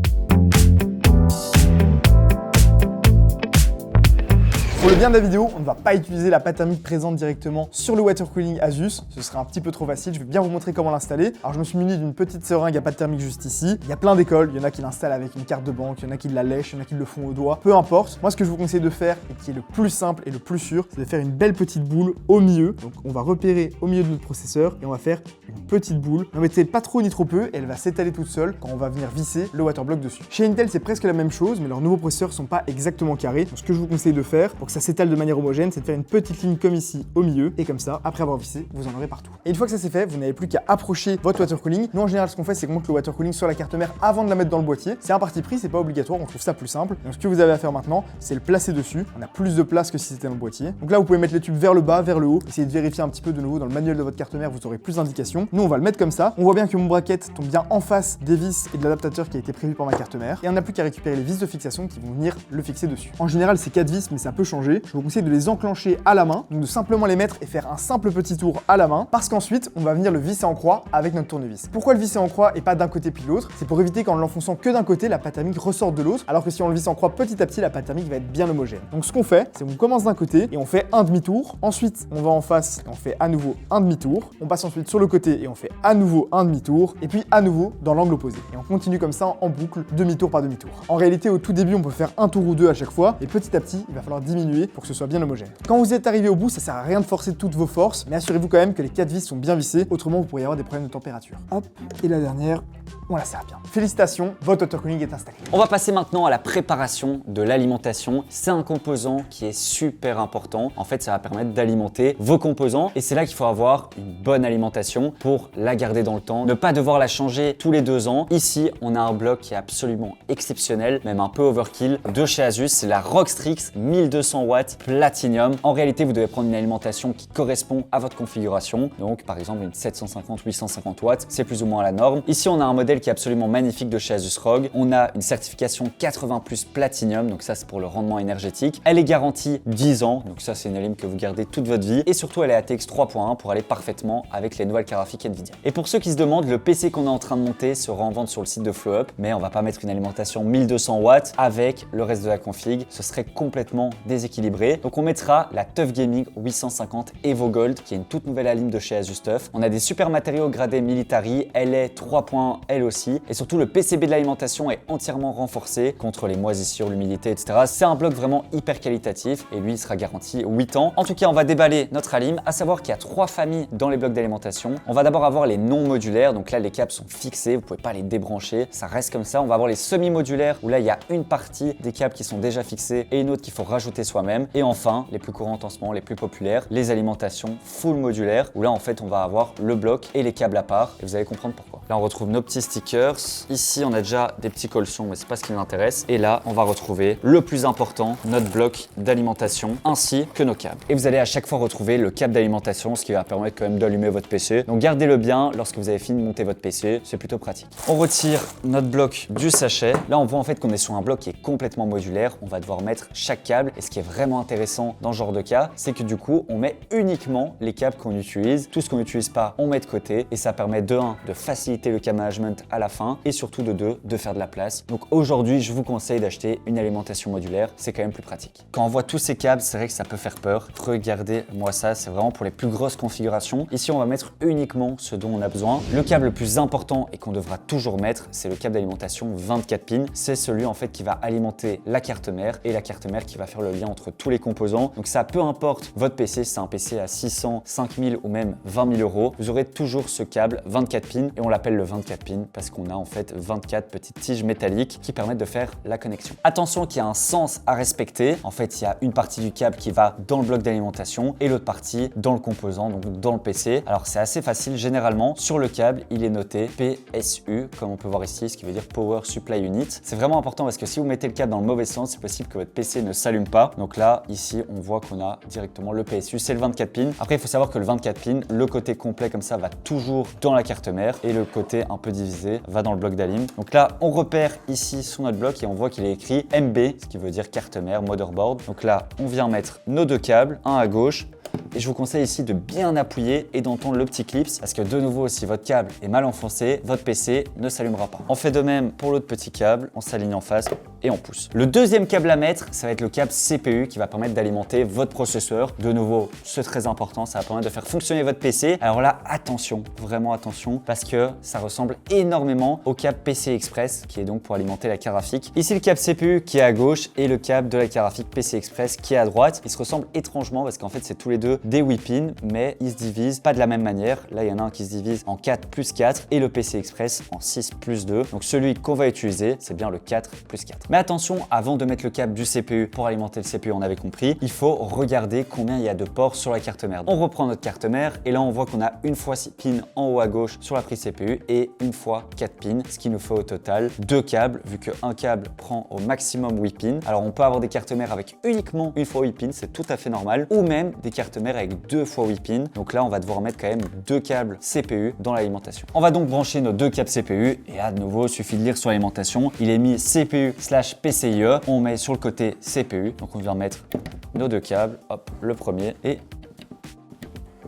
Pour le bien de la vidéo, on ne va pas utiliser la pâte thermique présente directement sur le water cooling Asus, ce serait un petit peu trop facile, je vais bien vous montrer comment l'installer. Alors je me suis muni d'une petite seringue à pâte thermique juste ici. Il y a plein d'écoles, il y en a qui l'installent avec une carte de banque, il y en a qui la lèchent, il y en a qui le font au doigt, peu importe. Moi ce que je vous conseille de faire, et qui est le plus simple et le plus sûr, c'est de faire une belle petite boule au milieu. Donc on va repérer au milieu de notre processeur et on va faire une petite boule. Ne mettez pas trop ni trop peu et elle va s'étaler toute seule quand on va venir visser le waterblock dessus. Chez Intel c'est presque la même chose, mais leurs nouveaux processeurs sont pas exactement carrés. Donc ce que je vous conseille de faire pour que ça s'étale de manière homogène, c'est de faire une petite ligne comme ici au milieu et comme ça, après avoir vissé, vous en aurez partout. Et une fois que ça c'est fait, vous n'avez plus qu'à approcher votre water cooling. Nous en général ce qu'on fait, c'est qu'on monte le water cooling sur la carte mère avant de la mettre dans le boîtier. C'est un parti pris, c'est pas obligatoire, on trouve ça plus simple. Donc ce que vous avez à faire maintenant, c'est le placer dessus. On a plus de place que si c'était dans le boîtier. Donc là vous pouvez mettre les tubes vers le bas, vers le haut. Essayez de vérifier un petit peu de nouveau dans le manuel de votre carte mère, vous aurez plus d'indications. Nous on va le mettre comme ça. On voit bien que mon bracket tombe bien en face des vis et de l'adaptateur qui a été prévu par ma carte mère. Et on n'a plus qu'à récupérer les vis de fixation qui vont venir le fixer dessus. En général c'est 4 vis, mais ça peut changer. Je vous conseille de les enclencher à la main, donc de simplement les mettre et faire un simple petit tour à la main, parce qu'ensuite on va venir le visser en croix avec notre tournevis. Pourquoi le visser en croix et pas d'un côté puis de l'autre? C'est pour éviter qu'en l'enfonçant que d'un côté, la pâte thermique ressorte de l'autre, alors que si on le visse en croix petit à petit, la pâte thermique va être bien homogène. Donc ce qu'on fait, c'est qu'on commence d'un côté et on fait un demi-tour, ensuite on va en face et on fait à nouveau un demi-tour, on passe ensuite sur le côté et on fait à nouveau un demi-tour, et puis à nouveau dans l'angle opposé. Et on continue comme ça en boucle, demi-tour par demi-tour. En réalité, au tout début, on peut faire un tour ou deux à chaque fois, et petit à petit, il va falloir diminuer pour que ce soit bien homogène. Quand vous êtes arrivé au bout, ça sert à rien de forcer toutes vos forces, mais assurez-vous quand même que les 4 vis sont bien vissées, autrement vous pourriez avoir des problèmes de température. Hop, et la dernière, on la serre bien. Félicitations, votre water cooling est installé. On va passer maintenant à la préparation de l'alimentation. C'est un composant qui est super important. En fait, ça va permettre d'alimenter vos composants et c'est là qu'il faut avoir une bonne alimentation pour la garder dans le temps, ne pas devoir la changer tous les 2 ans. Ici, on a un bloc qui est absolument exceptionnel, même un peu overkill, de chez Asus. C'est la Rockstrix 1200 watts Platinum. En réalité, vous devez prendre une alimentation qui correspond à votre configuration. Donc, par exemple, une 750-850 watts, c'est plus ou moins la norme. Ici, on a un modèle qui est absolument magnifique de chez Asus ROG. On a une certification 80+ Platinum, donc ça c'est pour le rendement énergétique. Elle est garantie 10 ans, donc ça c'est une alim que vous gardez toute votre vie. Et surtout elle est ATX 3.1 pour aller parfaitement avec les nouvelles cartes graphiques Nvidia. Et pour ceux qui se demandent, le PC qu'on est en train de monter sera en vente sur le site de FlowUp, mais on va pas mettre une alimentation 1200 watts avec le reste de la config, ce serait complètement déséquilibré. équilibré. Donc on mettra la TUF Gaming 850 Evo Gold, qui est une toute nouvelle alim de chez Asus TUF. On a des super matériaux gradés Military, elle est 3 points elle aussi. Et surtout le PCB de l'alimentation est entièrement renforcé contre les moisissures, l'humidité, etc. C'est un bloc vraiment hyper qualitatif et lui il sera garanti 8 ans. En tout cas, on va déballer notre alim, à savoir qu'il y a 3 familles dans les blocs d'alimentation. On va d'abord avoir les non modulaires, donc là les câbles sont fixés, vous pouvez pas les débrancher, ça reste comme ça. On va avoir les semi-modulaires où là il y a une partie des câbles qui sont déjà fixés et une autre qu'il faut rajouter soi-même. Et enfin, les plus courantes en ce moment, les plus populaires, les alimentations full modulaires où là en fait on va avoir le bloc et les câbles à part et vous allez comprendre pourquoi. Là on retrouve nos petits stickers. Ici on a déjà des petits colsons mais c'est pas ce qui m'intéresse. Et là on va retrouver le plus important, notre bloc d'alimentation ainsi que nos câbles. Et vous allez à chaque fois retrouver le câble d'alimentation, ce qui va permettre quand même d'allumer votre PC. Donc gardez-le bien lorsque vous avez fini de monter votre PC, c'est plutôt pratique. On retire notre bloc du sachet. Là on voit en fait qu'on est sur un bloc qui est complètement modulaire. On va devoir mettre chaque câble et ce qui est vraiment intéressant dans ce genre de cas, c'est que du coup on met uniquement les câbles qu'on utilise. Tout ce qu'on n'utilise pas, on met de côté et ça permet de 1 de faciliter le câble management à la fin et surtout de 2 de faire de la place. Donc aujourd'hui je vous conseille d'acheter une alimentation modulaire, c'est quand même plus pratique. Quand on voit tous ces câbles, c'est vrai que ça peut faire peur. Regardez-moi ça, c'est vraiment pour les plus grosses configurations. Ici on va mettre uniquement ce dont on a besoin. Le câble le plus important et qu'on devra toujours mettre, c'est le câble d'alimentation 24 pins. C'est celui en fait qui va alimenter la carte mère et la carte mère qui va faire le lien entre tous les composants. Donc ça, peu importe votre PC, si c'est un PC à 600, 5000 ou même 20 000 euros, vous aurez toujours ce câble 24 pins et on l'appelle le 24 pins parce qu'on a en fait 24 petites tiges métalliques qui permettent de faire la connexion. Attention qu'il y a un sens à respecter. En fait, il y a une partie du câble qui va dans le bloc d'alimentation et l'autre partie dans le composant, donc dans le PC. Alors c'est assez facile, généralement sur le câble il est noté PSU comme on peut voir ici, ce qui veut dire Power Supply Unit. C'est vraiment important parce que si vous mettez le câble dans le mauvais sens, c'est possible que votre PC ne s'allume pas. Donc là, ici, on voit qu'on a directement le PSU, c'est le 24 pins. Après, il faut savoir que le 24 pins, le côté complet comme ça va toujours dans la carte mère et le côté un peu divisé va dans le bloc d'alim. Donc là, on repère ici sur notre bloc et on voit qu'il est écrit MB, ce qui veut dire carte mère, motherboard. Donc là, on vient mettre nos 2 câbles, un à gauche. Et je vous conseille ici de bien appuyer et d'entendre le petit clips parce que de nouveau, si votre câble est mal enfoncé, votre PC ne s'allumera pas. On fait de même pour l'autre petit câble, on s'aligne en face et on pousse. Le deuxième câble à mettre, ça va être le câble CPU qui va permettre d'alimenter votre processeur. De nouveau, c'est très important, ça va permettre de faire fonctionner votre PC. Alors là, attention, vraiment attention parce que ça ressemble énormément au câble PCI Express qui est donc pour alimenter la carte graphique. Ici, le câble CPU qui est à gauche et le câble de la carte graphique PCI Express qui est à droite. Ils se ressemblent étrangement parce qu'en fait, c'est tous les deux des 8 pins, mais ils se divisent pas de la même manière. Là, il y en a un qui se divise en 4 plus 4 et le PCI Express en 6 plus 2. Donc celui qu'on va utiliser, c'est bien le 4 plus 4. Mais attention, avant de mettre le câble du CPU pour alimenter le CPU, on avait compris, il faut regarder combien il y a de ports sur la carte mère. On reprend notre carte mère et là, on voit qu'on a une fois 6 pins en haut à gauche sur la prise CPU et une fois 4 pins, ce qui nous fait au total 2 câbles, vu qu'un câble prend au maximum 8 pins. Alors, on peut avoir des cartes mères avec uniquement une fois 8 pins, c'est tout à fait normal, ou même des cartes mères avec 2 fois 8 pins. Donc là, on va devoir mettre quand même 2 câbles CPU dans l'alimentation. On va donc brancher nos 2 câbles CPU et là, de nouveau, il suffit de lire sur l'alimentation. Il est mis CPU/PCIe. On met sur le côté CPU. Donc, on vient mettre nos 2 câbles. Hop, le premier et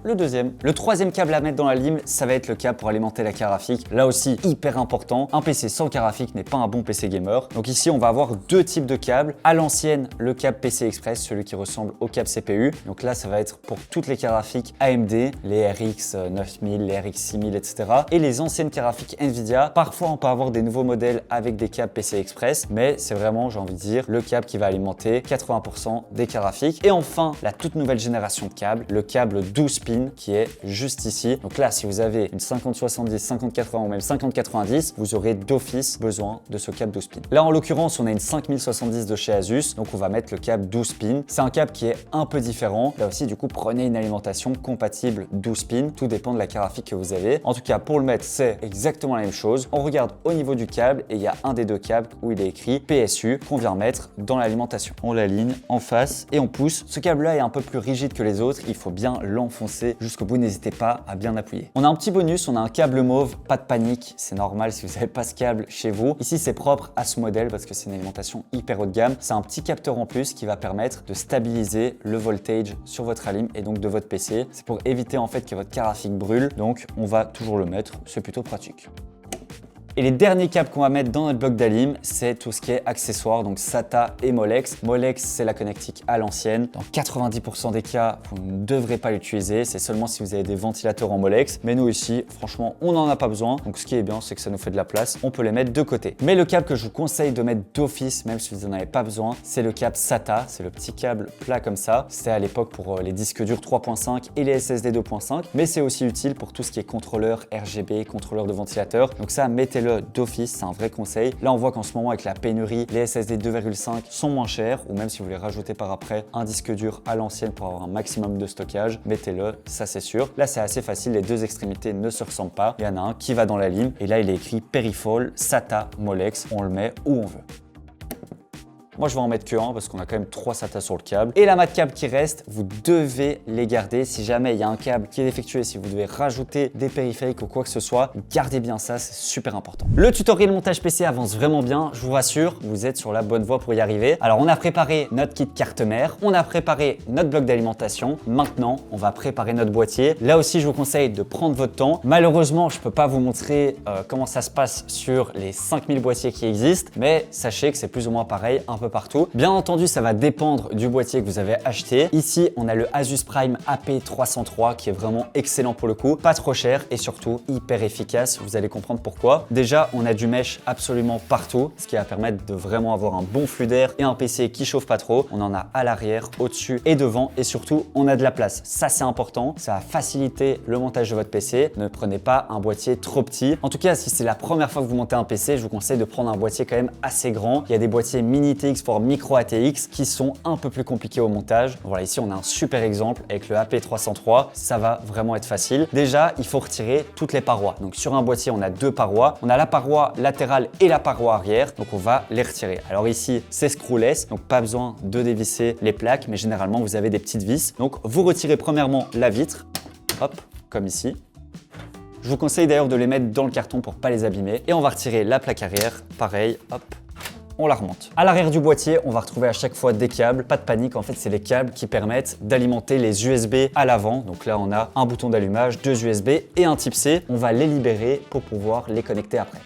le deuxième. Le troisième câble à mettre dans la lime, ça va être le câble pour alimenter la carte graphique. Là aussi, hyper important. Un PC sans carte graphique n'est pas un bon PC gamer. Donc ici, on va avoir 2 types de câbles. À l'ancienne, le câble PCI Express, celui qui ressemble au câble CPU. Donc là, ça va être pour toutes les cartes graphiques AMD, les RX 9000, les RX 6000, etc. Et les anciennes cartes graphiques Nvidia. Parfois, on peut avoir des nouveaux modèles avec des câbles PCI Express, mais c'est vraiment, j'ai envie de dire, le câble qui va alimenter 80% des cartes graphiques. Et enfin, la toute nouvelle génération de câbles, le câble 12 pins qui est juste ici. Donc là, si vous avez une 5070, 5080 ou même 5090, vous aurez d'office besoin de ce câble 12 pins. Là, en l'occurrence, on a une 5070 de chez Asus, donc on va mettre le câble 12 pins. C'est un câble qui est un peu différent. Là aussi, du coup, prenez une alimentation compatible 12 pins. Tout dépend de la carte graphique que vous avez. En tout cas, pour le mettre, c'est exactement la même chose. On regarde au niveau du câble et il y a un des 2 câbles où il est écrit PSU qu'on vient mettre dans l'alimentation. On l'aligne en face et on pousse. Ce câble-là est un peu plus rigide que les autres. Il faut bien l'enfoncer jusqu'au bout, n'hésitez pas à bien appuyer. On a un petit bonus, on a un câble mauve, pas de panique, c'est normal si vous n'avez pas ce câble chez vous. Ici, c'est propre à ce modèle parce que c'est une alimentation hyper haut de gamme. C'est un petit capteur en plus qui va permettre de stabiliser le voltage sur votre alim et donc de votre PC. C'est pour éviter en fait que votre carte graphique brûle, donc on va toujours le mettre, c'est plutôt pratique. Et les derniers câbles qu'on va mettre dans notre bloc d'alim, c'est tout ce qui est accessoires, donc SATA et Molex. Molex, c'est la connectique à l'ancienne. Dans 90% des cas, vous ne devrez pas l'utiliser. C'est seulement si vous avez des ventilateurs en Molex. Mais nous ici, franchement, on n'en a pas besoin. Donc ce qui est bien, c'est que ça nous fait de la place. On peut les mettre de côté. Mais le câble que je vous conseille de mettre d'office, même si vous n'en avez pas besoin, c'est le câble SATA. C'est le petit câble plat comme ça. C'était à l'époque pour les disques durs 3.5 et les SSD 2.5. Mais c'est aussi utile pour tout ce qui est contrôleur RGB, contrôleur de ventilateur. Donc ça, mettez-le d'office, c'est un vrai conseil. Là, on voit qu'en ce moment, avec la pénurie, les SSD 2.5 sont moins chers, ou même si vous voulez rajouter par après un disque dur à l'ancienne pour avoir un maximum de stockage, mettez-le, ça c'est sûr. Là, c'est assez facile, les deux extrémités ne se ressemblent pas. Il y en a un qui va dans la lime, et là, il est écrit Perifall, SATA, Molex. On le met où on veut. Moi, je vais en mettre que un parce qu'on a quand même 3 SATA sur le câble. Et la mat câble qui reste, vous devez les garder. Si jamais il y a un câble qui est défectueux, si vous devez rajouter des périphériques ou quoi que ce soit, gardez bien ça, c'est super important. Le tutoriel montage PC avance vraiment bien. Je vous rassure, vous êtes sur la bonne voie pour y arriver. Alors, on a préparé notre kit carte mère, on a préparé notre bloc d'alimentation. Maintenant, on va préparer notre boîtier. Là aussi, je vous conseille de prendre votre temps. Malheureusement, je ne peux pas vous montrer comment ça se passe sur les 5000 boîtiers qui existent, mais sachez que c'est plus ou moins pareil un peu partout. Bien entendu, ça va dépendre du boîtier que vous avez acheté. Ici, on a le Asus Prime AP303 qui est vraiment excellent pour le coup, pas trop cher et surtout hyper efficace. Vous allez comprendre pourquoi. Déjà, on a du mesh absolument partout, ce qui va permettre de vraiment avoir un bon flux d'air et un PC qui chauffe pas trop. On en a à l'arrière, au-dessus et devant et surtout, on a de la place. Ça, c'est important. Ça va faciliter le montage de votre PC. Ne prenez pas un boîtier trop petit. En tout cas, si c'est la première fois que vous montez un PC, je vous conseille de prendre un boîtier quand même assez grand. Il y a des boîtiers mini TX for micro ATX qui sont un peu plus compliqués au montage. Voilà, ici on a un super exemple avec le AP303, ça va vraiment être facile. Déjà, il faut retirer toutes les parois. Donc sur un boîtier, on a 2 parois. On a la paroi latérale et la paroi arrière, donc on va les retirer. Alors ici, c'est screwless, donc pas besoin de dévisser les plaques, mais généralement vous avez des petites vis. Donc vous retirez premièrement la vitre, hop, comme ici. Je vous conseille d'ailleurs de les mettre dans le carton pour pas les abîmer. Et on va retirer la plaque arrière, pareil, hop. On la remonte. À l'arrière du boîtier, on va retrouver à chaque fois des câbles. Pas de panique, en fait, c'est les câbles qui permettent d'alimenter les USB à l'avant. Donc là, on a un bouton d'allumage, 2 USB et un type C. On va les libérer pour pouvoir les connecter après.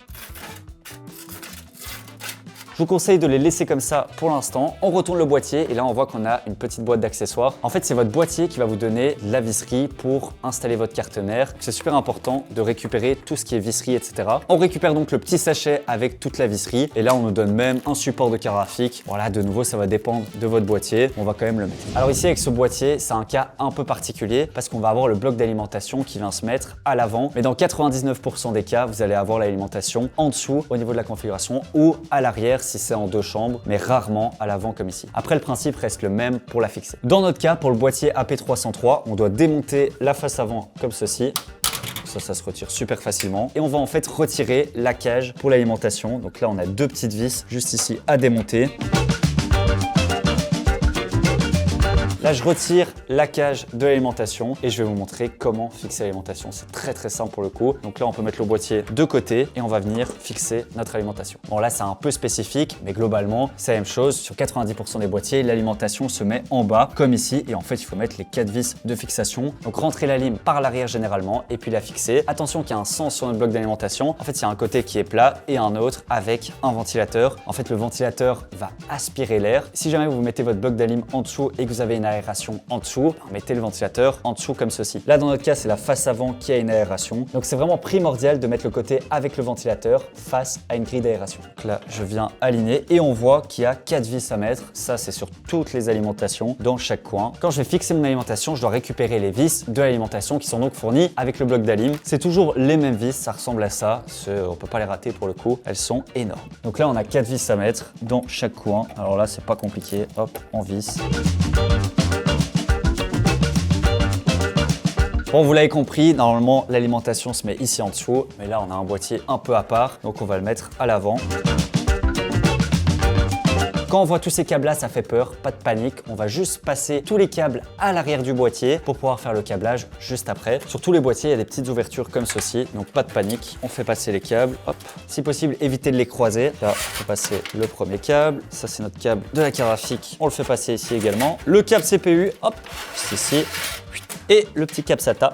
Je vous conseille de les laisser comme ça pour l'instant. On retourne le boîtier et là on voit qu'on a une petite boîte d'accessoires. En fait, c'est votre boîtier qui va vous donner la visserie pour installer votre carte mère. C'est super important de récupérer tout ce qui est visserie, etc. On récupère donc le petit sachet avec toute la visserie et là on nous donne même un support de carte graphique. Voilà, de nouveau, ça va dépendre de votre boîtier. On va quand même le mettre. Alors ici avec ce boîtier, c'est un cas un peu particulier parce qu'on va avoir le bloc d'alimentation qui vient se mettre à l'avant. Mais dans 99% des cas, vous allez avoir l'alimentation en dessous au niveau de la configuration ou à l'arrière si c'est en 2 chambres, mais rarement à l'avant comme ici. Après, le principe reste le même pour la fixer. Dans notre cas, pour le boîtier AP303, on doit démonter la face avant comme ceci. Ça se retire super facilement. Et on va en fait retirer la cage pour l'alimentation. Donc là, on a 2 petites vis juste ici à démonter. Là, je retire la cage de l'alimentation et je vais vous montrer comment fixer l'alimentation. C'est très simple pour le coup. Donc là, on peut mettre le boîtier de côté et on va venir fixer notre alimentation. Bon, là, c'est un peu spécifique, mais globalement, c'est la même chose. Sur 90% des boîtiers, l'alimentation se met en bas, comme ici. Et en fait, il faut mettre les 4 vis de fixation. Donc, rentrer la lime par l'arrière généralement et puis la fixer. Attention qu'il y a un sens sur notre bloc d'alimentation. En fait, il y a un côté qui est plat et un autre avec un ventilateur. En fait, le ventilateur va aspirer l'air. Si jamais vous mettez votre bloc d'alim en dessous et que vous avez une aération en dessous, mettez le ventilateur en dessous comme ceci. Là, dans notre cas, c'est la face avant qui a une aération. Donc, c'est vraiment primordial de mettre le côté avec le ventilateur face à une grille d'aération. Donc là, je viens aligner et on voit qu'il y a 4 vis à mettre. Ça, c'est sur toutes les alimentations dans chaque coin. Quand je vais fixer mon alimentation, je dois récupérer les vis de l'alimentation qui sont donc fournies avec le bloc d'alim. C'est toujours les mêmes vis, ça ressemble à ça. On peut pas les rater pour le coup, elles sont énormes. Donc là, on a 4 vis à mettre dans chaque coin. Alors là, c'est pas compliqué. Hop, on visse. Bon, vous l'avez compris, normalement l'alimentation se met ici en dessous, mais là on a un boîtier un peu à part, donc on va le mettre à l'avant. Quand on voit tous ces câbles là, ça fait peur, pas de panique, on va juste passer tous les câbles à l'arrière du boîtier pour pouvoir faire le câblage juste après. Sur tous les boîtiers, il y a des petites ouvertures comme ceci, donc pas de panique, on fait passer les câbles, hop. Si possible, évitez de les croiser. Là, on fait passer le premier câble, ça c'est notre câble de la carte graphique, on le fait passer ici également. Le câble CPU, hop, juste ici. Et le petit câble SATA.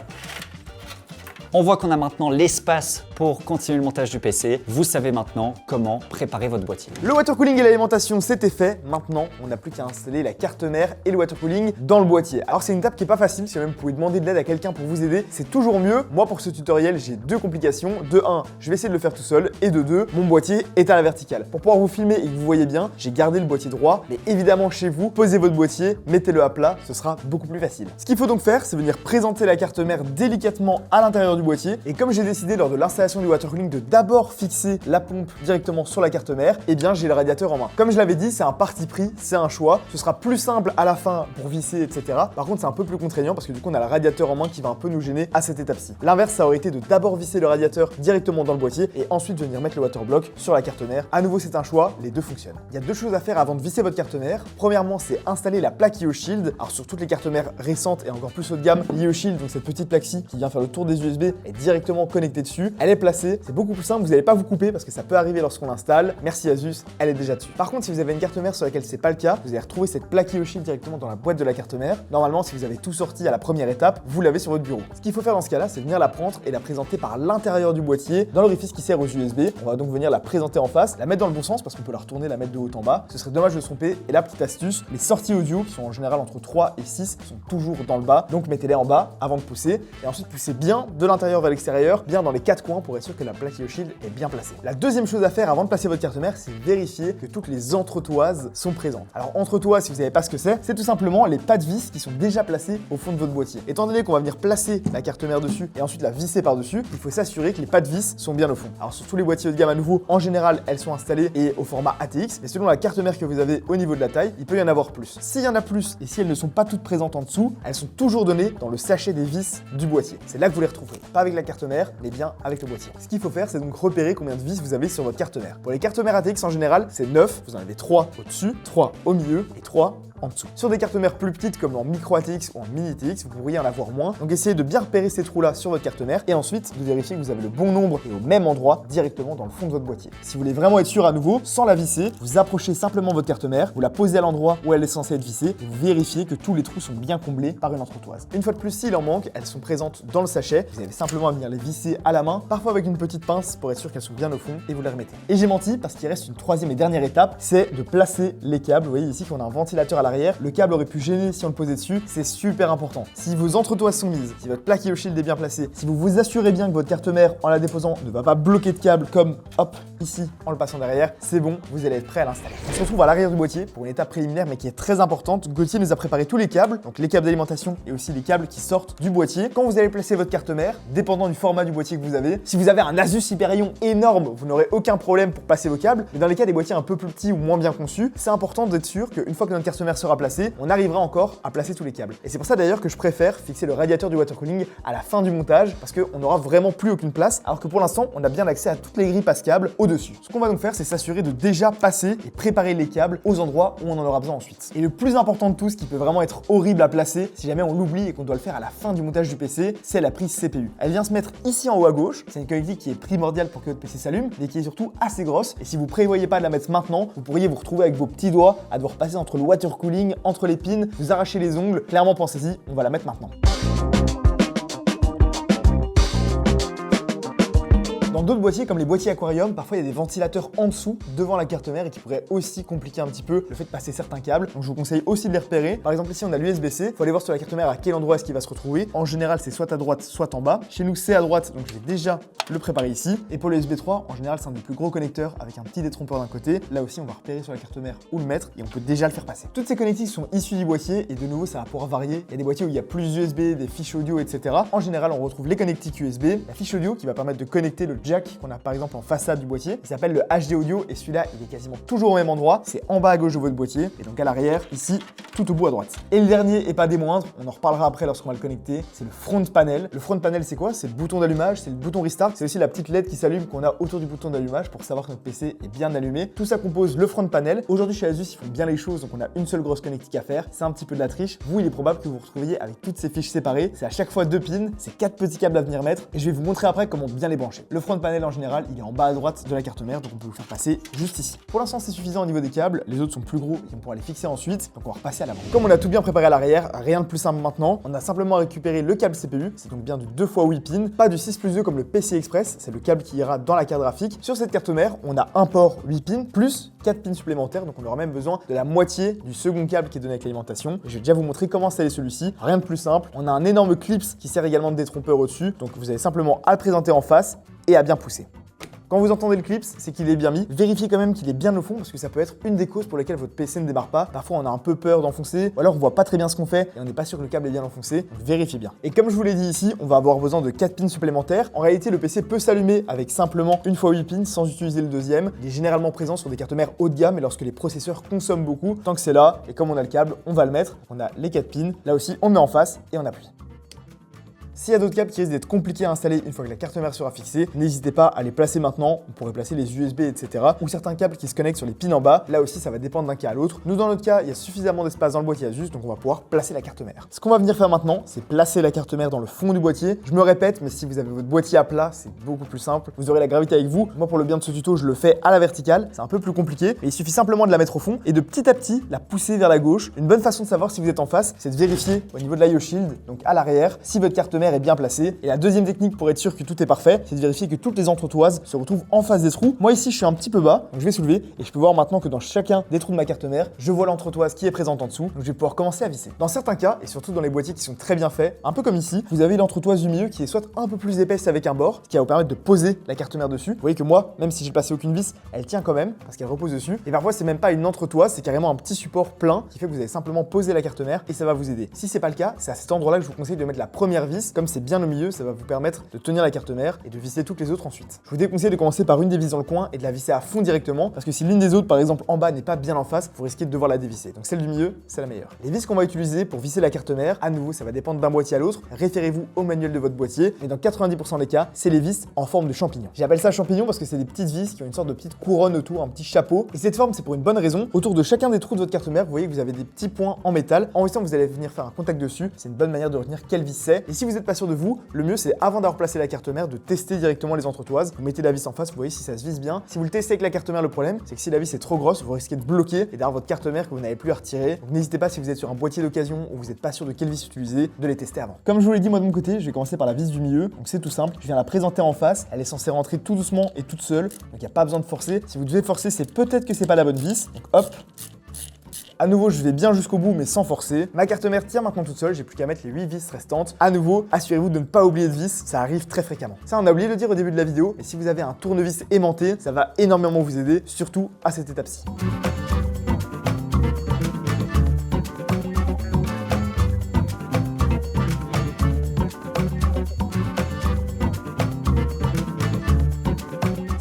On voit qu'on a maintenant l'espace pour continuer le montage du PC. Vous savez maintenant comment préparer votre boîtier. Le water cooling et l'alimentation, c'était fait. Maintenant, on n'a plus qu'à installer la carte mère et le water cooling dans le boîtier. Alors c'est une étape qui est pas facile, si même vous pouvez demander de l'aide à quelqu'un pour vous aider, c'est toujours mieux. Moi pour ce tutoriel, j'ai deux complications. De 1, je vais essayer de le faire tout seul, et de 2, mon boîtier est à la verticale. Pour pouvoir vous filmer et que vous voyez bien, j'ai gardé le boîtier droit, mais évidemment chez vous, posez votre boîtier, mettez-le à plat, ce sera beaucoup plus facile. Ce qu'il faut donc faire, c'est venir présenter la carte mère délicatement à l'intérieur du boîtier, et comme j'ai décidé lors de l'installation du water cooling de d'abord fixer la pompe directement sur la carte mère, eh bien j'ai le radiateur en main. Comme je l'avais dit, c'est un parti pris, c'est un choix, ce sera plus simple à la fin pour visser, etc. Par contre, c'est un peu plus contraignant parce que du coup, on a le radiateur en main qui va un peu nous gêner à cette étape-ci. L'inverse, ça aurait été de d'abord visser le radiateur directement dans le boîtier et ensuite venir mettre le water block sur la carte mère. À nouveau, c'est un choix, les deux fonctionnent. Il y a deux choses à faire avant de visser votre carte mère. Premièrement, c'est installer la plaque IO-Shield. Alors sur toutes les cartes mères récentes et encore plus haut de gamme, l'IO-Shield, donc cette petite plaque-ci qui vient faire le tour des USB, est directement connectée dessus. Elle est placée, c'est beaucoup plus simple, vous n'allez pas vous couper parce que ça peut arriver lorsqu'on l'installe. Merci Asus, elle est déjà dessus. Par contre, si vous avez une carte mère sur laquelle c'est pas le cas, vous allez retrouver cette plaque IO-Shield directement dans la boîte de la carte mère. Normalement, si vous avez tout sorti à la première étape, vous l'avez sur votre bureau. Ce qu'il faut faire dans ce cas-là, c'est venir la prendre et la présenter par l'intérieur du boîtier dans l'orifice qui sert aux USB. On va donc venir la présenter en face, la mettre dans le bon sens parce qu'on peut la retourner, la mettre de haut en bas. Ce serait dommage de se tromper. Et la petite astuce, les sorties audio qui sont en général entre 3 et 6 sont toujours dans le bas. Donc mettez-les en bas avant de pousser et ensuite poussez bien de l'intérieur vers l'extérieur, bien dans les quatre coins pour être sûr que la plaque IO-Shield est bien placée. La deuxième chose à faire avant de placer votre carte mère, c'est vérifier que toutes les entretoises sont présentes. Alors entretoises, si vous savez pas ce que c'est tout simplement les pas de vis qui sont déjà placés au fond de votre boîtier. Étant donné qu'on va venir placer la carte mère dessus et ensuite la visser par-dessus, il faut s'assurer que les pas de vis sont bien au fond. Alors sur tous les boîtiers haut de gamme à nouveau, en général, elles sont installées et au format ATX, mais selon la carte mère que vous avez au niveau de la taille, il peut y en avoir plus. S'il y en a plus et si elles ne sont pas toutes présentes en dessous, elles sont toujours données dans le sachet des vis du boîtier. C'est là que vous les retrouverez. Pas avec la carte mère, mais bien avec le boîtier. Ce qu'il faut faire, c'est donc repérer combien de vis vous avez sur votre carte mère. Pour les cartes mères ATX en général, c'est 9, vous en avez 3 au-dessus, 3 au milieu et 3 en dessous. Sur des cartes mères plus petites comme en micro ATX ou en mini ATX, vous pourriez en avoir moins. Donc essayez de bien repérer ces trous là sur votre carte mère et ensuite de vérifier que vous avez le bon nombre et au même endroit directement dans le fond de votre boîtier. Si vous voulez vraiment être sûr à nouveau, sans la visser, vous approchez simplement votre carte mère, vous la posez à l'endroit où elle est censée être vissée et vous vérifiez que tous les trous sont bien comblés par une entretoise. Une fois de plus, s'il en manque, elles sont présentes dans le sachet. Vous avez simplement à venir les visser à la main, parfois avec une petite pince pour être sûr qu'elles sont bien au fond et vous les remettez. Et j'ai menti parce qu'il reste une troisième et dernière étape, c'est de placer les câbles. Vous voyez ici qu'on a un ventilateur à l'arrière. Le câble aurait pu gêner si on le posait dessus, c'est super important. Si vos entretoises sont mises, si votre plaque IO-Shield est bien placée, si vous vous assurez bien que votre carte mère en la déposant ne va pas bloquer de câble comme hop ici en le passant derrière, c'est bon, vous allez être prêt à l'installer. On se retrouve à l'arrière du boîtier pour une étape préliminaire mais qui est très importante. Gauthier nous a préparé tous les câbles, donc les câbles d'alimentation et aussi les câbles qui sortent du boîtier. Quand vous allez placer votre carte mère, dépendant du format du boîtier que vous avez, si vous avez un Asus Hyperion énorme, vous n'aurez aucun problème pour placer vos câbles, mais dans les cas des boîtiers un peu plus petits ou moins bien conçus, c'est important d'être sûr qu'une fois que notre carte mère sera placée, on arrivera encore à placer tous les câbles. Et c'est pour ça d'ailleurs que je préfère fixer le radiateur du water cooling à la fin du montage parce qu'on n'aura vraiment plus aucune place alors que pour l'instant on a bien accès à toutes les grilles passe câbles au-dessus. Ce qu'on va donc faire, c'est s'assurer de déjà passer et préparer les câbles aux endroits où on en aura besoin ensuite. Et le plus important de tout, ce qui peut vraiment être horrible à placer si jamais on l'oublie et qu'on doit le faire à la fin du montage du PC, c'est la prise CPU. Elle vient se mettre ici en haut à gauche. C'est une connectique qui est primordiale pour que votre PC s'allume mais qui est surtout assez grosse et si vous prévoyez pas de la mettre maintenant, vous pourriez vous retrouver avec vos petits doigts à devoir passer entre le water cooling, entre les pins, vous arracher les ongles. Clairement, pensez-y, on va la mettre maintenant. Dans d'autres boîtiers comme les boîtiers aquarium, parfois il y a des ventilateurs en dessous devant la carte mère et qui pourraient aussi compliquer un petit peu le fait de passer certains câbles. Donc je vous conseille aussi de les repérer. Par exemple ici on a l'USB-C, il faut aller voir sur la carte mère à quel endroit est-ce qu'il va se retrouver. En général c'est soit à droite soit en bas. Chez nous c'est à droite donc je vais déjà le préparer ici. Et pour le USB 3, en général c'est un des plus gros connecteurs avec un petit détrompeur d'un côté. Là aussi on va repérer sur la carte mère où le mettre et on peut déjà le faire passer. Toutes ces connectiques sont issues du boîtier et de nouveau ça va pouvoir varier. Il y a des boîtiers où il y a plus USB, des fiches audio etc. En général on retrouve les connectiques USB, la fiche audio qui va permettre de connecter le jack qu'on a par exemple en façade du boîtier. Il s'appelle le HD Audio et celui-là, il est quasiment toujours au même endroit. C'est en bas à gauche de votre boîtier et donc à l'arrière, ici, tout au bout à droite. Et le dernier, et pas des moindres, on en reparlera après lorsqu'on va le connecter, c'est le front panel. Le front panel, c'est quoi? C'est le bouton d'allumage, c'est le bouton restart, c'est aussi la petite LED qui s'allume qu'on a autour du bouton d'allumage pour savoir que notre PC est bien allumé. Tout ça compose le front panel. Aujourd'hui, chez Asus, ils font bien les choses, donc on a une seule grosse connectique à faire. C'est un petit peu de la triche. Vous, il est probable que vous vous retrouviez avec toutes ces fiches séparées. C'est à chaque fois 2 pins, c'est 4 petits câbles à venir mettre et je vais vous montrer après comment bien les brancher. Le front le panel en général, il est en bas à droite de la carte mère, donc on peut vous faire passer juste ici. Pour l'instant, c'est suffisant au niveau des câbles, les autres sont plus gros et on pourra les fixer ensuite, donc on va repasser à l'avant. Comme on a tout bien préparé à l'arrière, rien de plus simple maintenant, on a simplement à récupérer le câble CPU, c'est donc bien du 2x8 pins, pas du 6+2 comme le PCI Express, c'est le câble qui ira dans la carte graphique. Sur cette carte mère, on a un port 8 pins plus 4 pins supplémentaires, donc on aura même besoin de la moitié du second câble qui est donné avec l'alimentation. Je vais déjà vous montrer comment installer celui-ci, rien de plus simple. On a un énorme clip qui sert également de détrompeur au-dessus, donc vous avez simplement à le présenter en face et à bien pousser. Quand vous entendez le clip, c'est qu'il est bien mis. Vérifiez quand même qu'il est bien au fond parce que ça peut être une des causes pour lesquelles votre PC ne démarre pas. Parfois, on a un peu peur d'enfoncer ou alors on voit pas très bien ce qu'on fait et on n'est pas sûr que le câble est bien enfoncé. Donc vérifiez bien. Et comme je vous l'ai dit ici, on va avoir besoin de 4 pins supplémentaires. En réalité, le PC peut s'allumer avec simplement une fois 8 pins sans utiliser le deuxième. Il est généralement présent sur des cartes mères haut de gamme et lorsque les processeurs consomment beaucoup. Tant que c'est là et comme on a le câble, on va le mettre. On a les 4 pins. Là aussi, on met en face et on appuie. S'il y a d'autres câbles qui risquent d'être compliqués à installer une fois que la carte mère sera fixée, n'hésitez pas à les placer maintenant. On pourrait placer les USB, etc. Ou certains câbles qui se connectent sur les pins en bas. Là aussi, ça va dépendre d'un cas à l'autre. Nous, dans notre cas, il y a suffisamment d'espace dans le boîtier Asus, donc on va pouvoir placer la carte mère. Ce qu'on va venir faire maintenant, c'est placer la carte mère dans le fond du boîtier. Je me répète, mais si vous avez votre boîtier à plat, c'est beaucoup plus simple. Vous aurez la gravité avec vous. Moi, pour le bien de ce tuto, je le fais à la verticale. C'est un peu plus compliqué, mais il suffit simplement de la mettre au fond et de petit à petit la pousser vers la gauche. Une bonne façon de savoir si vous êtes en face, c'est de vérifier au niveau de l'IO Shield, donc à l'arrière, si votre carte mère est bien placée. Et la deuxième technique pour être sûr que tout est parfait, c'est de vérifier que toutes les entretoises se retrouvent en face des trous. Moi ici, je suis un petit peu bas, donc je vais soulever et je peux voir maintenant que dans chacun des trous de ma carte mère, je vois l'entretoise qui est présente en dessous, donc je vais pouvoir commencer à visser. Dans certains cas, et surtout dans les boîtiers qui sont très bien faits, un peu comme ici, vous avez l'entretoise du milieu qui est soit un peu plus épaisse avec un bord, ce qui va vous permettre de poser la carte mère dessus. Vous voyez que moi, même si j'ai passé aucune vis, elle tient quand même parce qu'elle repose dessus. Et parfois, c'est même pas une entretoise, c'est carrément un petit support plein qui fait que vous allez simplement poser la carte mère et ça va vous aider. Si c'est pas le cas, c'est à cet endroit-là que je vous conseille de mettre la première vis, comme c'est bien au milieu, ça va vous permettre de tenir la carte mère et de visser toutes les autres ensuite. Je vous déconseille de commencer par une des vis dans le coin et de la visser à fond directement parce que si l'une des autres, par exemple en bas, n'est pas bien en face, vous risquez de devoir la dévisser. Donc celle du milieu, c'est la meilleure. Les vis qu'on va utiliser pour visser la carte mère, à nouveau, ça va dépendre d'un boîtier à l'autre. Référez-vous au manuel de votre boîtier, mais dans 90% des cas, c'est les vis en forme de champignon. J'appelle ça champignon parce que c'est des petites vis qui ont une sorte de petite couronne autour, un petit chapeau. Et cette forme, c'est pour une bonne raison. Autour de chacun des trous de votre carte mère, vous voyez que vous avez des petits points en métal. En vissant, vous allez venir faire un contact dessus. C'est une bonne manière de retenir quelle vis c'est. Et si vous n'êtes pas sûr de vous, le mieux c'est avant d'avoir placé la carte mère de tester directement les entretoises. Vous mettez la vis en face, vous voyez si ça se visse bien. Si vous le testez avec la carte mère, le problème, c'est que si la vis est trop grosse, vous risquez de bloquer et d'avoir votre carte mère que vous n'avez plus à retirer. Donc n'hésitez pas si vous êtes sur un boîtier d'occasion ou vous n'êtes pas sûr de quelle vis utiliser, de les tester avant. Comme je vous l'ai dit moi de mon côté, je vais commencer par la vis du milieu. Donc c'est tout simple, je viens la présenter en face. Elle est censée rentrer tout doucement et toute seule. Donc il n'y a pas besoin de forcer. Si vous devez forcer, c'est peut-être que c'est pas la bonne vis. Donc hop. À nouveau, je vais bien jusqu'au bout, mais sans forcer. Ma carte mère tient maintenant toute seule, j'ai plus qu'à mettre les 8 vis restantes. À nouveau, assurez-vous de ne pas oublier de vis, ça arrive très fréquemment. Ça, on a oublié de le dire au début de la vidéo, et si vous avez un tournevis aimanté, ça va énormément vous aider, surtout à cette étape-ci.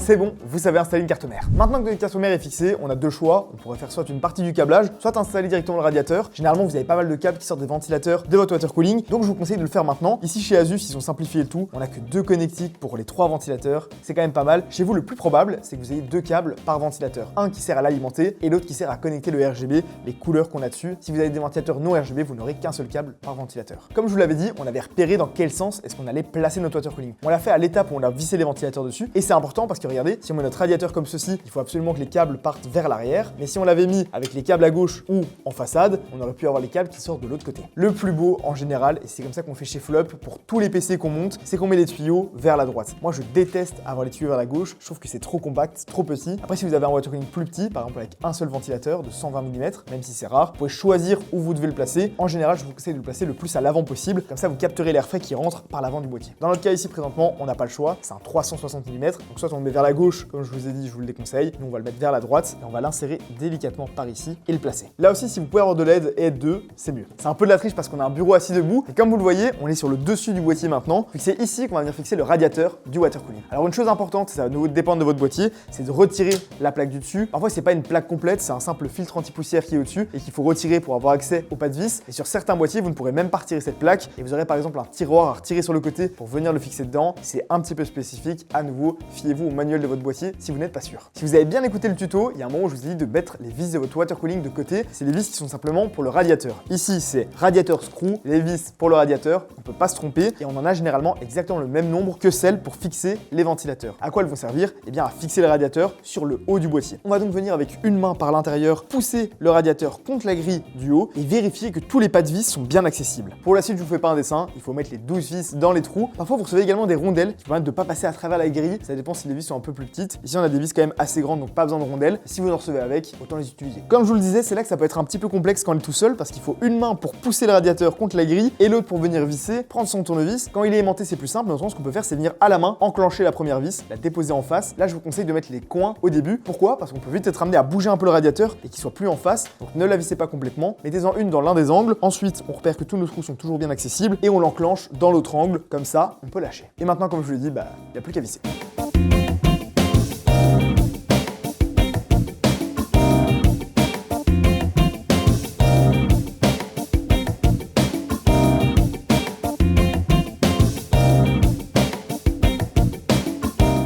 C'est bon, vous savez installer une carte mère. Maintenant que notre carte mère est fixée, on a deux choix. On pourrait faire soit une partie du câblage, soit installer directement le radiateur. Généralement, vous avez pas mal de câbles qui sortent des ventilateurs de votre water cooling, donc je vous conseille de le faire maintenant. Ici chez Asus, ils ont simplifié le tout. On a que 2 connectiques pour les 3 ventilateurs. C'est quand même pas mal. Chez vous, le plus probable, c'est que vous ayez 2 câbles par ventilateur. Un qui sert à l'alimenter et l'autre qui sert à connecter le RGB, les couleurs qu'on a dessus. Si vous avez des ventilateurs non RGB, vous n'aurez qu'un seul câble par ventilateur. Comme je vous l'avais dit, on avait repéré dans quel sens est-ce qu'on allait placer notre water cooling. On l'a fait à l'étape où on a vissé les ventilateurs dessus et c'est important parce que regardez, si on met notre radiateur comme ceci, il faut absolument que les câbles partent vers l'arrière. Mais si on l'avait mis avec les câbles à gauche ou en façade, on aurait pu avoir les câbles qui sortent de l'autre côté. Le plus beau en général, et c'est comme ça qu'on fait chez Flop pour tous les PC qu'on monte, c'est qu'on met les tuyaux vers la droite. Moi je déteste avoir les tuyaux vers la gauche, je trouve que c'est trop compact, trop petit. Après si vous avez un water cooling plus petit, par exemple avec un seul ventilateur de 120 mm, même si c'est rare, vous pouvez choisir où vous devez le placer. En général, je vous conseille de le placer le plus à l'avant possible, comme ça vous capterez l'air frais qui rentre par l'avant du boîtier. Dans notre cas ici présentement, on n'a pas le choix, c'est un 360 mm, donc soit on le met vers la gauche, comme je vous ai dit, je vous le déconseille. Nous, on va le mettre vers la droite et on va l'insérer délicatement par ici et le placer. Là aussi, si vous pouvez avoir de l'aide et 2, c'est mieux. C'est un peu de la triche parce qu'on a un bureau assis debout et comme vous le voyez, on est sur le dessus du boîtier maintenant. Puis c'est ici qu'on va venir fixer le radiateur du water cooling. Alors une chose importante, ça va nous dépendre de votre boîtier, c'est de retirer la plaque du dessus. Parfois, c'est pas une plaque complète, c'est un simple filtre anti-poussière qui est au-dessus et qu'il faut retirer pour avoir accès au pas de vis. Et sur certains boîtiers, vous ne pourrez même pas retirer cette plaque et vous aurez par exemple un tiroir à retirer sur le côté pour venir le fixer dedans. C'est un petit peu spécifique. À nouveau, fiez-vous au manuel modèle de votre boîtier si vous n'êtes pas sûr. Si vous avez bien écouté le tuto, il y a un moment où je vous ai dit de mettre les vis de votre water cooling de côté. C'est les vis qui sont simplement pour le radiateur. Ici, c'est radiateur screw, les vis pour le radiateur, on peut pas se tromper et on en a généralement exactement le même nombre que celles pour fixer les ventilateurs. À quoi elles vont servir? Eh bien à fixer le radiateur sur le haut du boîtier. On va donc venir avec une main par l'intérieur, pousser le radiateur contre la grille du haut et vérifier que tous les pas de vis sont bien accessibles. Pour la suite, je vous fais pas un dessin, il faut mettre les 12 vis dans les trous. Parfois, vous recevez également des rondelles qui permettent de pas passer à travers la grille. Ça dépend si les vis sont un peu plus petites. Ici, on a des vis quand même assez grandes, donc pas besoin de rondelles. Si vous en recevez avec, autant les utiliser. Comme je vous le disais, c'est là que ça peut être un petit peu complexe quand on est tout seul parce qu'il faut une main pour pousser le radiateur contre la grille et l'autre pour venir visser, prendre son tournevis. Quand il est aimanté, c'est plus simple. Dans le sens, ce qu'on peut faire, c'est venir à la main, enclencher la première vis, la déposer en face. Là, je vous conseille de mettre les coins au début. Pourquoi? Parce qu'on peut vite être amené à bouger un peu le radiateur et qu'il soit plus en face. Donc ne la vissez pas complètement. Mettez-en une dans l'un des angles. Ensuite, on repère que tous nos trous sont toujours bien accessibles et on l'enclenche dans l'autre angle. Comme ça, on peut lâcher. Et maintenant, comme je vous l'ai dit, il n'y a plus qu'à visser.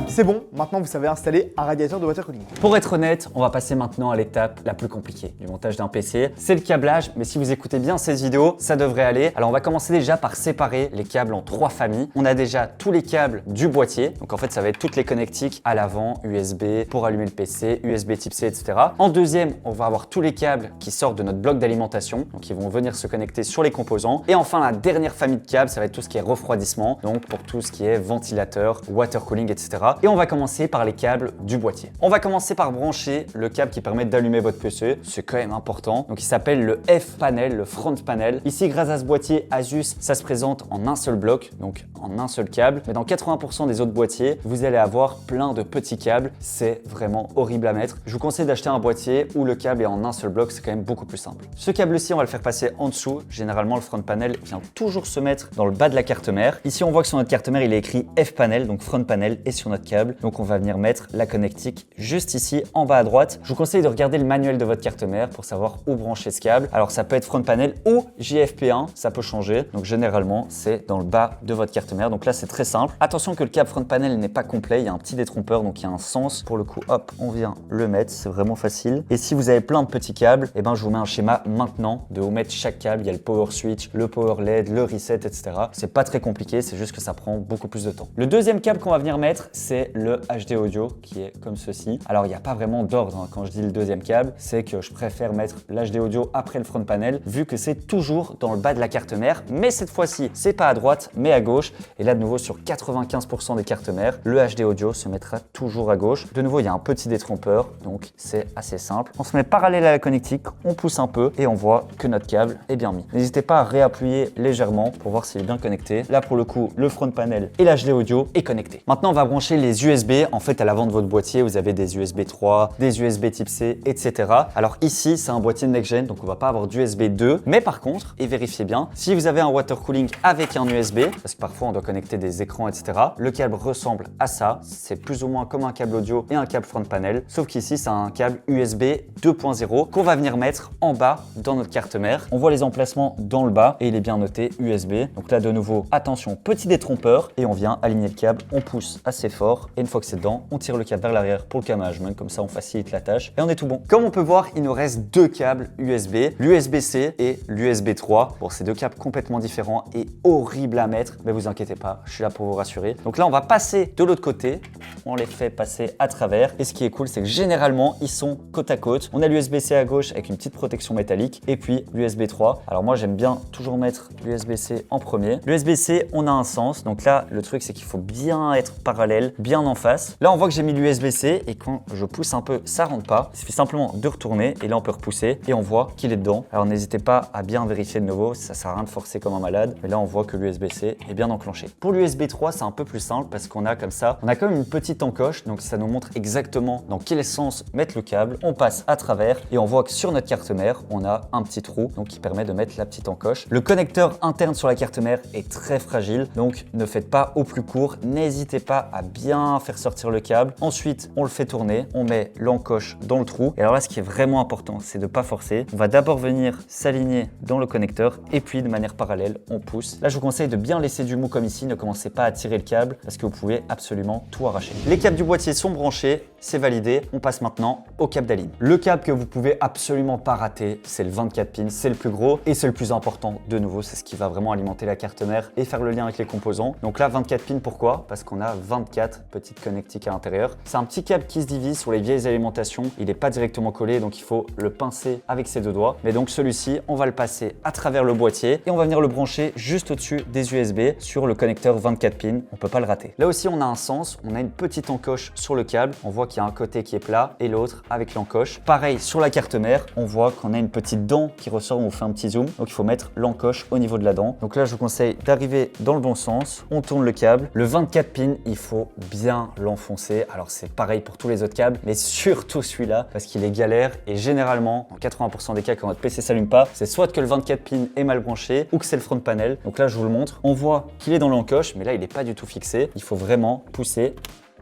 C'est bon, maintenant vous savez installer un radiateur de water cooling. Pour être honnête, on va passer maintenant à l'étape la plus compliquée du montage d'un PC. C'est le câblage, mais si vous écoutez bien cette vidéo, ça devrait aller. Alors on va commencer déjà par séparer les câbles en 3 familles. On a déjà tous les câbles du boîtier. Donc en fait, ça va être toutes les connectiques à l'avant, USB pour allumer le PC, USB type C, etc. En deuxième, on va avoir tous les câbles qui sortent de notre bloc d'alimentation. Donc ils vont venir se connecter sur les composants. Et enfin, la dernière famille de câbles, ça va être tout ce qui est refroidissement. Donc pour tout ce qui est ventilateur, water cooling, etc. Et on va commencer par les câbles du boîtier. On va commencer par brancher le câble qui permet d'allumer votre PC. C'est quand même important. Donc il s'appelle le F-panel, le front panel. Ici, grâce à ce boîtier Asus, ça se présente en un seul bloc, donc en un seul câble. Mais dans 80% des autres boîtiers, vous allez avoir plein de petits câbles. C'est vraiment horrible à mettre. Je vous conseille d'acheter un boîtier où le câble est en un seul bloc. C'est quand même beaucoup plus simple. Ce câble-ci, on va le faire passer en dessous. Généralement, le front panel vient toujours se mettre dans le bas de la carte mère. Ici, on voit que sur notre carte mère, il est écrit F-panel, donc front panel, et sur notre câble. Donc on va venir mettre la connectique juste ici en bas à droite. Je vous conseille de regarder le manuel de votre carte mère pour savoir où brancher ce câble. Alors ça peut être front panel ou JFP1, ça peut changer. Donc généralement c'est dans le bas de votre carte mère. Donc là c'est très simple. Attention que le câble front panel n'est pas complet, il y a un petit détrompeur donc il y a un sens. Pour le coup, hop, on vient le mettre, c'est vraiment facile. Et si vous avez plein de petits câbles, eh ben je vous mets un schéma maintenant de où mettre chaque câble. Il y a le power switch, le power LED, le reset, etc. C'est pas très compliqué, c'est juste que ça prend beaucoup plus de temps. Le deuxième câble qu'on va venir mettre, c'est le HD audio qui est comme ceci. Alors il n'y a pas vraiment d'ordre hein. Quand je dis le deuxième câble, c'est que je préfère mettre l'HD audio après le front panel vu que c'est toujours dans le bas de la carte mère, mais cette fois-ci c'est pas à droite mais à gauche. Et là de nouveau sur 95% des cartes mères, le HD audio se mettra toujours à gauche. De nouveau il y a un petit détrompeur donc c'est assez simple. On se met parallèle à la connectique, on pousse un peu et on voit que notre câble est bien mis. N'hésitez pas à réappuyer légèrement pour voir s'il est bien connecté. Là pour le coup le front panel et l'HD audio est connecté. Maintenant on va brancher les USB. En fait, à l'avant de votre boîtier, vous avez des USB 3, des USB type C, etc. Alors ici, c'est un boîtier next-gen, donc on va pas avoir d'USB 2. Mais par contre, et vérifiez bien, si vous avez un water cooling avec un USB, parce que parfois on doit connecter des écrans, etc., le câble ressemble à ça. C'est plus ou moins comme un câble audio et un câble front panel, sauf qu'ici, c'est un câble USB 2.0 qu'on va venir mettre en bas dans notre carte mère. On voit les emplacements dans le bas et il est bien noté USB. Donc là, de nouveau, attention, petit détrompeur et on vient aligner le câble, on pousse assez fort et une fois que c'est dedans, on tire le câble vers l'arrière pour le câble management, comme ça on facilite la tâche et on est tout bon. Comme on peut voir, il nous reste deux câbles USB, l'USB-C et l'USB 3. Bon, c'est deux câbles complètement différents et horribles à mettre, mais vous inquiétez pas, je suis là pour vous rassurer. Donc là, on va passer de l'autre côté, on les fait passer à travers et ce qui est cool, c'est que généralement, ils sont côte à côte. On a l'USB-C à gauche avec une petite protection métallique et puis l'USB 3. Alors moi, j'aime bien toujours mettre l'USB-C en premier. L'USB-C, on a un sens. Donc là, le truc, c'est qu'il faut bien être parallèle, bien en face. Là, on voit que j'ai mis l'USB-C et quand je pousse un peu, ça rentre pas. Il suffit simplement de retourner et là, on peut repousser et on voit qu'il est dedans. Alors n'hésitez pas à bien vérifier de nouveau, ça sert à rien de forcer comme un malade. Mais là, on voit que l'USB-C est bien enclenché. Pour l'USB 3, c'est un peu plus simple parce qu'on a comme ça, on a quand même une petite encoche. Donc ça nous montre exactement dans quel sens mettre le câble. On passe à travers et on voit que sur notre carte mère, on a un petit trou donc qui permet de mettre la petite encoche. Le connecteur interne sur la carte mère est très fragile, donc ne faites pas au plus court. N'hésitez pas à bien faire sortir le câble. Ensuite, on le fait tourner, on met l'encoche dans le trou. Et alors là, ce qui est vraiment important, c'est de ne pas forcer. On va d'abord venir s'aligner dans le connecteur et puis de manière parallèle, on pousse. Là, je vous conseille de bien laisser du mou comme ici. Ne commencez pas à tirer le câble parce que vous pouvez absolument tout arracher. Les câbles du boîtier sont branchés, c'est validé. On passe maintenant au câble d'alignement. Le câble que vous pouvez absolument pas rater, c'est le 24 pins. C'est le plus gros et c'est le plus important. De nouveau, c'est ce qui va vraiment alimenter la carte mère et faire le lien avec les composants. Donc là, 24 pins, pourquoi? Parce qu'on a 24 petites connectiques à l'intérieur. C'est un petit câble qui se divise sur les vieilles alimentations. Il n'est pas directement collé, donc il faut le pincer avec ses deux doigts. Mais donc celui-ci, on va le passer à travers le boîtier et on va venir le brancher juste au-dessus des USB sur le connecteur 24 pins. On peut pas le rater. Là aussi, on a un sens. On a une petite encoche sur le câble. On voit qu'il y a un côté qui est plat et l'autre avec l'encoche. Pareil sur la carte mère, on voit qu'on a une petite dent qui ressort. On fait un petit zoom. Donc il faut mettre l'encoche au niveau de la dent. Donc là, je vous conseille d'arriver dans le bon sens. On tourne le câble. Le 24 pins, il faut bien l'enfoncer. Alors c'est pareil pour tous les autres câbles, mais surtout celui-là parce qu'il est galère et généralement, dans 80% des cas, quand votre PC s'allume pas, c'est soit que le 24 pins est mal branché ou que c'est le front panel. Donc là, je vous le montre. On voit qu'il est dans l'encoche, mais là, il n'est pas du tout fixé. Il faut vraiment pousser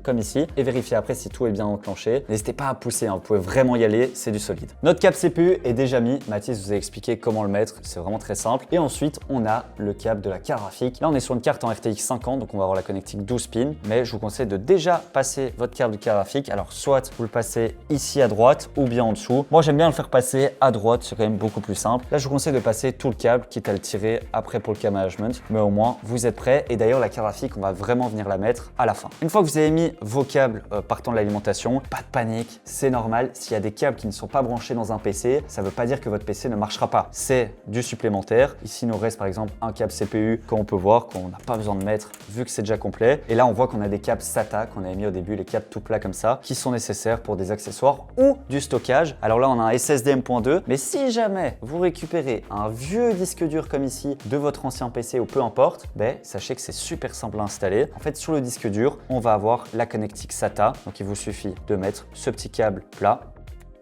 comme ici et vérifier après si tout est bien enclenché. N'hésitez pas à pousser, hein, vous pouvez vraiment y aller, c'est du solide. Notre câble CPU est déjà mis, Mathis vous a expliqué comment le mettre, c'est vraiment très simple. Et ensuite, on a le câble de la carte graphique. Là, on est sur une carte en RTX 50, donc on va avoir la connectique 12 pins, mais je vous conseille de déjà passer votre câble de carte graphique. Alors, soit vous le passez ici à droite ou bien en dessous. Moi, j'aime bien le faire passer à droite, c'est quand même beaucoup plus simple. Là, je vous conseille de passer tout le câble, quitte à le tirer après pour le câble management, mais au moins, vous êtes prêts. Et d'ailleurs, la carte graphique, on va vraiment venir la mettre à la fin. Une fois que vous avez mis vos câbles partant de l'alimentation, pas de panique, c'est normal. S'il y a des câbles qui ne sont pas branchés dans un PC, ça ne veut pas dire que votre PC ne marchera pas. C'est du supplémentaire. Ici, il nous reste par exemple un câble CPU qu'on peut voir, qu'on n'a pas besoin de mettre vu que c'est déjà complet. Et là, on voit qu'on a des câbles SATA qu'on avait mis au début, les câbles tout plats comme ça, qui sont nécessaires pour des accessoires ou du stockage. Alors là, on a un SSD M.2, mais si jamais vous récupérez un vieux disque dur comme ici de votre ancien PC ou peu importe, sachez que c'est super simple à installer. En fait, sur le disque dur, on va avoir la connectique SATA. Donc il vous suffit de mettre ce petit câble plat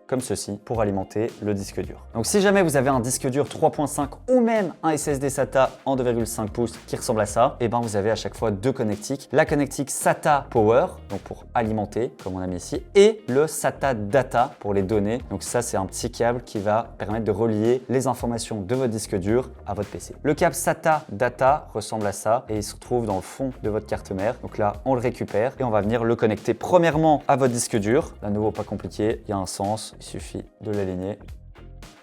comme ceci pour alimenter le disque dur. Donc si jamais vous avez un disque dur 3.5 ou même un SSD SATA en 2,5 pouces qui ressemble à ça, et vous avez à chaque fois deux connectiques. La connectique SATA Power, donc pour alimenter, comme on a mis ici, et le SATA Data pour les données. Donc ça, c'est un petit câble qui va permettre de relier les informations de votre disque dur à votre PC. Le câble SATA Data ressemble à ça et il se retrouve dans le fond de votre carte mère. Donc là, on le récupère et on va venir le connecter premièrement à votre disque dur. À nouveau, pas compliqué, il y a un sens. Il suffit de l'aligner,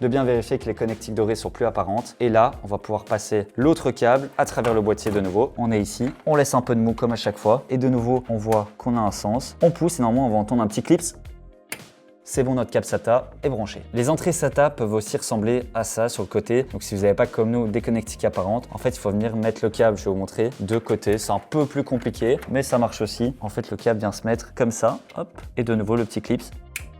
de bien vérifier que les connectiques dorées sont plus apparentes. Et là, on va pouvoir passer l'autre câble à travers le boîtier de nouveau. On est ici, on laisse un peu de mou comme à chaque fois. Et de nouveau, on voit qu'on a un sens. On pousse et normalement, on va entendre un petit clips. C'est bon, notre câble SATA est branché. Les entrées SATA peuvent aussi ressembler à ça sur le côté. Donc si vous n'avez pas comme nous des connectiques apparentes, en fait, il faut venir mettre le câble, je vais vous montrer, de côté. C'est un peu plus compliqué, mais ça marche aussi. En fait, le câble vient se mettre comme ça, hop, et de nouveau le petit clips.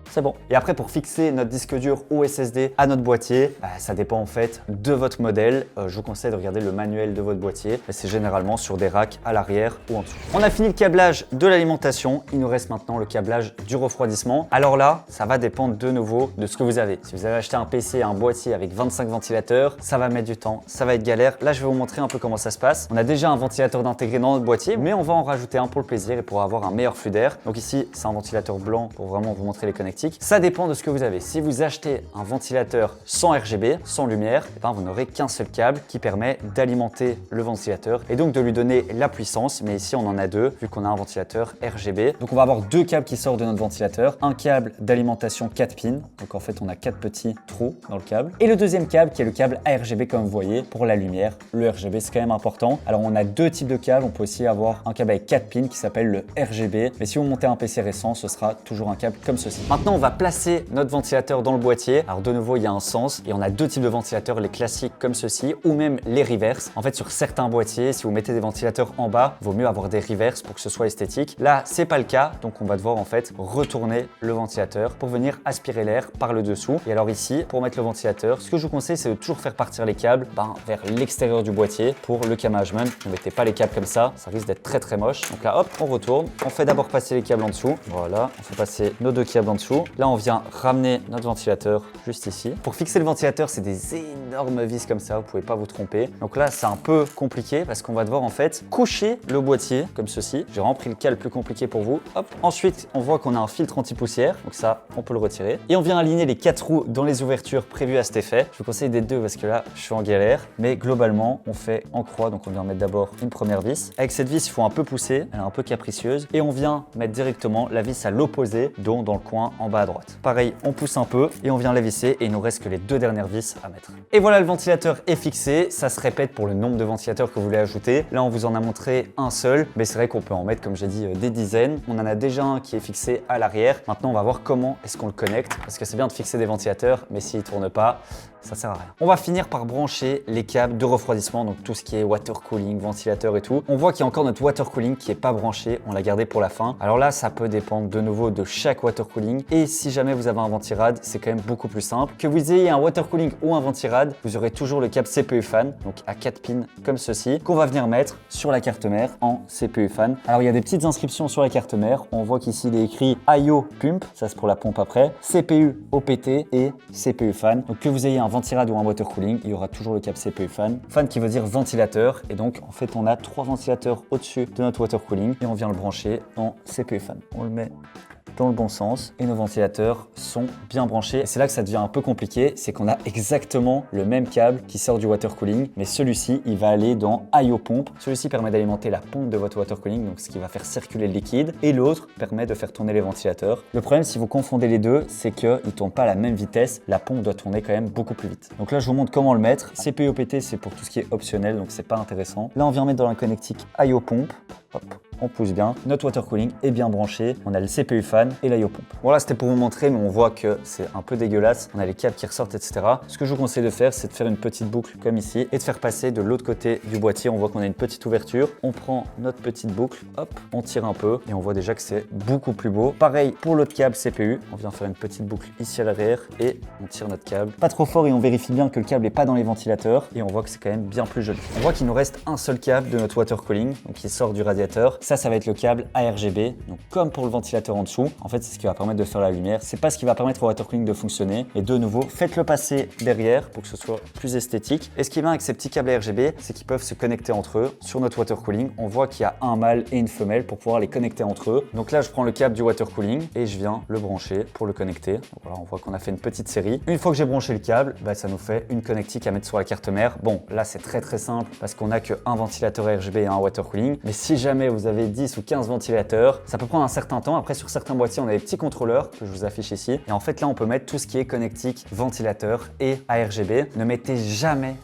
C'est bon. Et après, pour fixer notre disque dur ou SSD à notre boîtier, ça dépend en fait de votre modèle. Je vous conseille de regarder le manuel de votre boîtier. C'est généralement sur des racks à l'arrière ou en dessous. On a fini le câblage de l'alimentation. Il nous reste maintenant le câblage du refroidissement. Alors là, ça va dépendre de nouveau de ce que vous avez. Si vous avez acheté un PC, un boîtier avec 25 ventilateurs, ça va mettre du temps, ça va être galère. Là, je vais vous montrer un peu comment ça se passe. On a déjà un ventilateur d'intégrer dans notre boîtier, mais on va en rajouter un pour le plaisir et pour avoir un meilleur flux d'air. Donc ici, c'est un ventilateur blanc pour vraiment vous montrer les connectiques. Ça dépend de ce que vous avez. Si vous achetez un ventilateur sans RGB, sans lumière, vous n'aurez qu'un seul câble qui permet d'alimenter le ventilateur et donc de lui donner la puissance. Mais ici, on en a deux vu qu'on a un ventilateur RGB. Donc on va avoir deux câbles qui sortent de notre ventilateur. Un câble d'alimentation 4 pins. Donc en fait, on a 4 petits trous dans le câble. Et le deuxième câble qui est le câble ARGB comme vous voyez pour la lumière. Le RGB, c'est quand même important. Alors on a deux types de câbles. On peut aussi avoir un câble avec 4 pins qui s'appelle le RGB. Mais si vous montez un PC récent, ce sera toujours un câble comme ceci. Maintenant, on va placer notre ventilateur dans le boîtier. Alors de nouveau, il y a un sens et on a deux types de ventilateurs, les classiques comme ceci ou même les reverse. En fait, sur certains boîtiers, si vous mettez des ventilateurs en bas, il vaut mieux avoir des reverse pour que ce soit esthétique. Là, c'est pas le cas, donc on va devoir en fait retourner le ventilateur pour venir aspirer l'air par le dessous. Et alors ici, pour mettre le ventilateur, ce que je vous conseille, c'est de toujours faire partir les câbles vers l'extérieur du boîtier pour le câble management. Ne mettez pas les câbles comme ça risque d'être très moche. Donc là, hop, on retourne. On fait d'abord passer les câbles en dessous. Voilà, on fait passer nos deux câbles en dessous. dessous. Là, on vient ramener notre ventilateur juste ici. Pour fixer le ventilateur, c'est des énormes vis comme ça, vous pouvez pas vous tromper. Donc là, c'est un peu compliqué parce qu'on va devoir en fait coucher le boîtier comme ceci. J'ai vraiment pris le cas le plus compliqué pour vous. Hop. Ensuite, on voit qu'on a un filtre anti-poussière. Donc ça, on peut le retirer. Et on vient aligner les 4 roues dans les ouvertures prévues à cet effet. Je vous conseille des 2 parce que là, je suis en galère. Mais globalement, on fait en croix. Donc on vient mettre d'abord une première vis. Avec cette vis, il faut un peu pousser. Elle est un peu capricieuse. Et on vient mettre directement la vis à l'opposé, donc dans le coin en bas à droite. Pareil, on pousse un peu et on vient la visser. Et il nous reste que les 2 dernières vis à mettre. Et voilà, le ventilateur est fixé. Ça se répète pour le nombre de ventilateurs que vous voulez ajouter. Là, on vous en a montré un seul. Mais c'est vrai qu'on peut en mettre, comme j'ai dit, des dizaines. On en a déjà un qui est fixé à l'arrière. Maintenant, on va voir comment est-ce qu'on le connecte. Parce que c'est bien de fixer des ventilateurs, mais s'ils ne tournent pas, ça sert à rien. On va finir par brancher les câbles de refroidissement, donc tout ce qui est water cooling, ventilateur et tout. On voit qu'il y a encore notre water cooling qui n'est pas branché, on l'a gardé pour la fin. Alors là, ça peut dépendre de nouveau de chaque water cooling. Et si jamais vous avez un ventirad, c'est quand même beaucoup plus simple. Que vous ayez un water cooling ou un ventirad, vous aurez toujours le câble CPU fan, donc à 4 pins comme ceci, qu'on va venir mettre sur la carte mère en CPU fan. Alors il y a des petites inscriptions sur la carte mère. On voit qu'ici il est écrit IO pump, ça c'est pour la pompe après, CPU OPT et CPU fan. Donc que vous ayez un ventirad ou un water cooling, il y aura toujours le câble CPU fan. Fan qui veut dire ventilateur. Et donc, en fait, on a 3 ventilateurs au-dessus de notre water cooling et on vient le brancher en CPU fan. On le met dans le bon sens et nos ventilateurs sont bien branchés. Et c'est là que ça devient un peu compliqué, c'est qu'on a exactement le même câble qui sort du water cooling, mais celui-ci, il va aller dans IO pompe. Celui-ci permet d'alimenter la pompe de votre water cooling, donc ce qui va faire circuler le liquide, et l'autre permet de faire tourner les ventilateurs. Le problème, si vous confondez les deux, c'est qu'ils ne tournent pas à la même vitesse. La pompe doit tourner quand même beaucoup plus vite. Donc là, je vous montre comment le mettre. CPU OPT, c'est pour tout ce qui est optionnel, donc c'est pas intéressant. Là, on vient mettre dans la connectique IO pompe. Hop, on pousse bien. Notre water cooling est bien branché. On a le CPU fan et l'IO pompe. Voilà, c'était pour vous montrer, mais on voit que c'est un peu dégueulasse. On a les câbles qui ressortent, etc. Ce que je vous conseille de faire, c'est de faire une petite boucle comme ici et de faire passer de l'autre côté du boîtier. On voit qu'on a une petite ouverture. On prend notre petite boucle, hop, on tire un peu et on voit déjà que c'est beaucoup plus beau. Pareil pour l'autre câble CPU. On vient faire une petite boucle ici à l'arrière et on tire notre câble. Pas trop fort et on vérifie bien que le câble n'est pas dans les ventilateurs et on voit que c'est quand même bien plus joli. On voit qu'il nous reste un seul câble de notre water cooling, donc qui sort du radiateur. Ça va être le câble ARGB. Donc comme pour le ventilateur en dessous, en fait c'est ce qui va permettre de faire la lumière. C'est pas ce qui va permettre au water cooling de fonctionner. Et de nouveau, faites-le passer derrière pour que ce soit plus esthétique. Et ce qui est bien avec ces petits câbles ARGB, c'est qu'ils peuvent se connecter entre eux. Sur notre water cooling, on voit qu'il y a un mâle et une femelle pour pouvoir les connecter entre eux. Donc là, je prends le câble du water cooling et je viens le brancher pour le connecter. Donc voilà, on voit qu'on a fait une petite série. Une fois que j'ai branché le câble, ça nous fait une connectique à mettre sur la carte mère. Bon, là c'est très simple parce qu'on a qu'un ventilateur RGB et un water cooling. Mais si jamais vous avez 10 ou 15 ventilateurs, ça peut prendre un certain temps. Après, sur certains boîtiers, on a des petits contrôleurs que je vous affiche ici. Et en fait, là, on peut mettre tout ce qui est connectique, ventilateur et ARGB. Ne mettez jamais,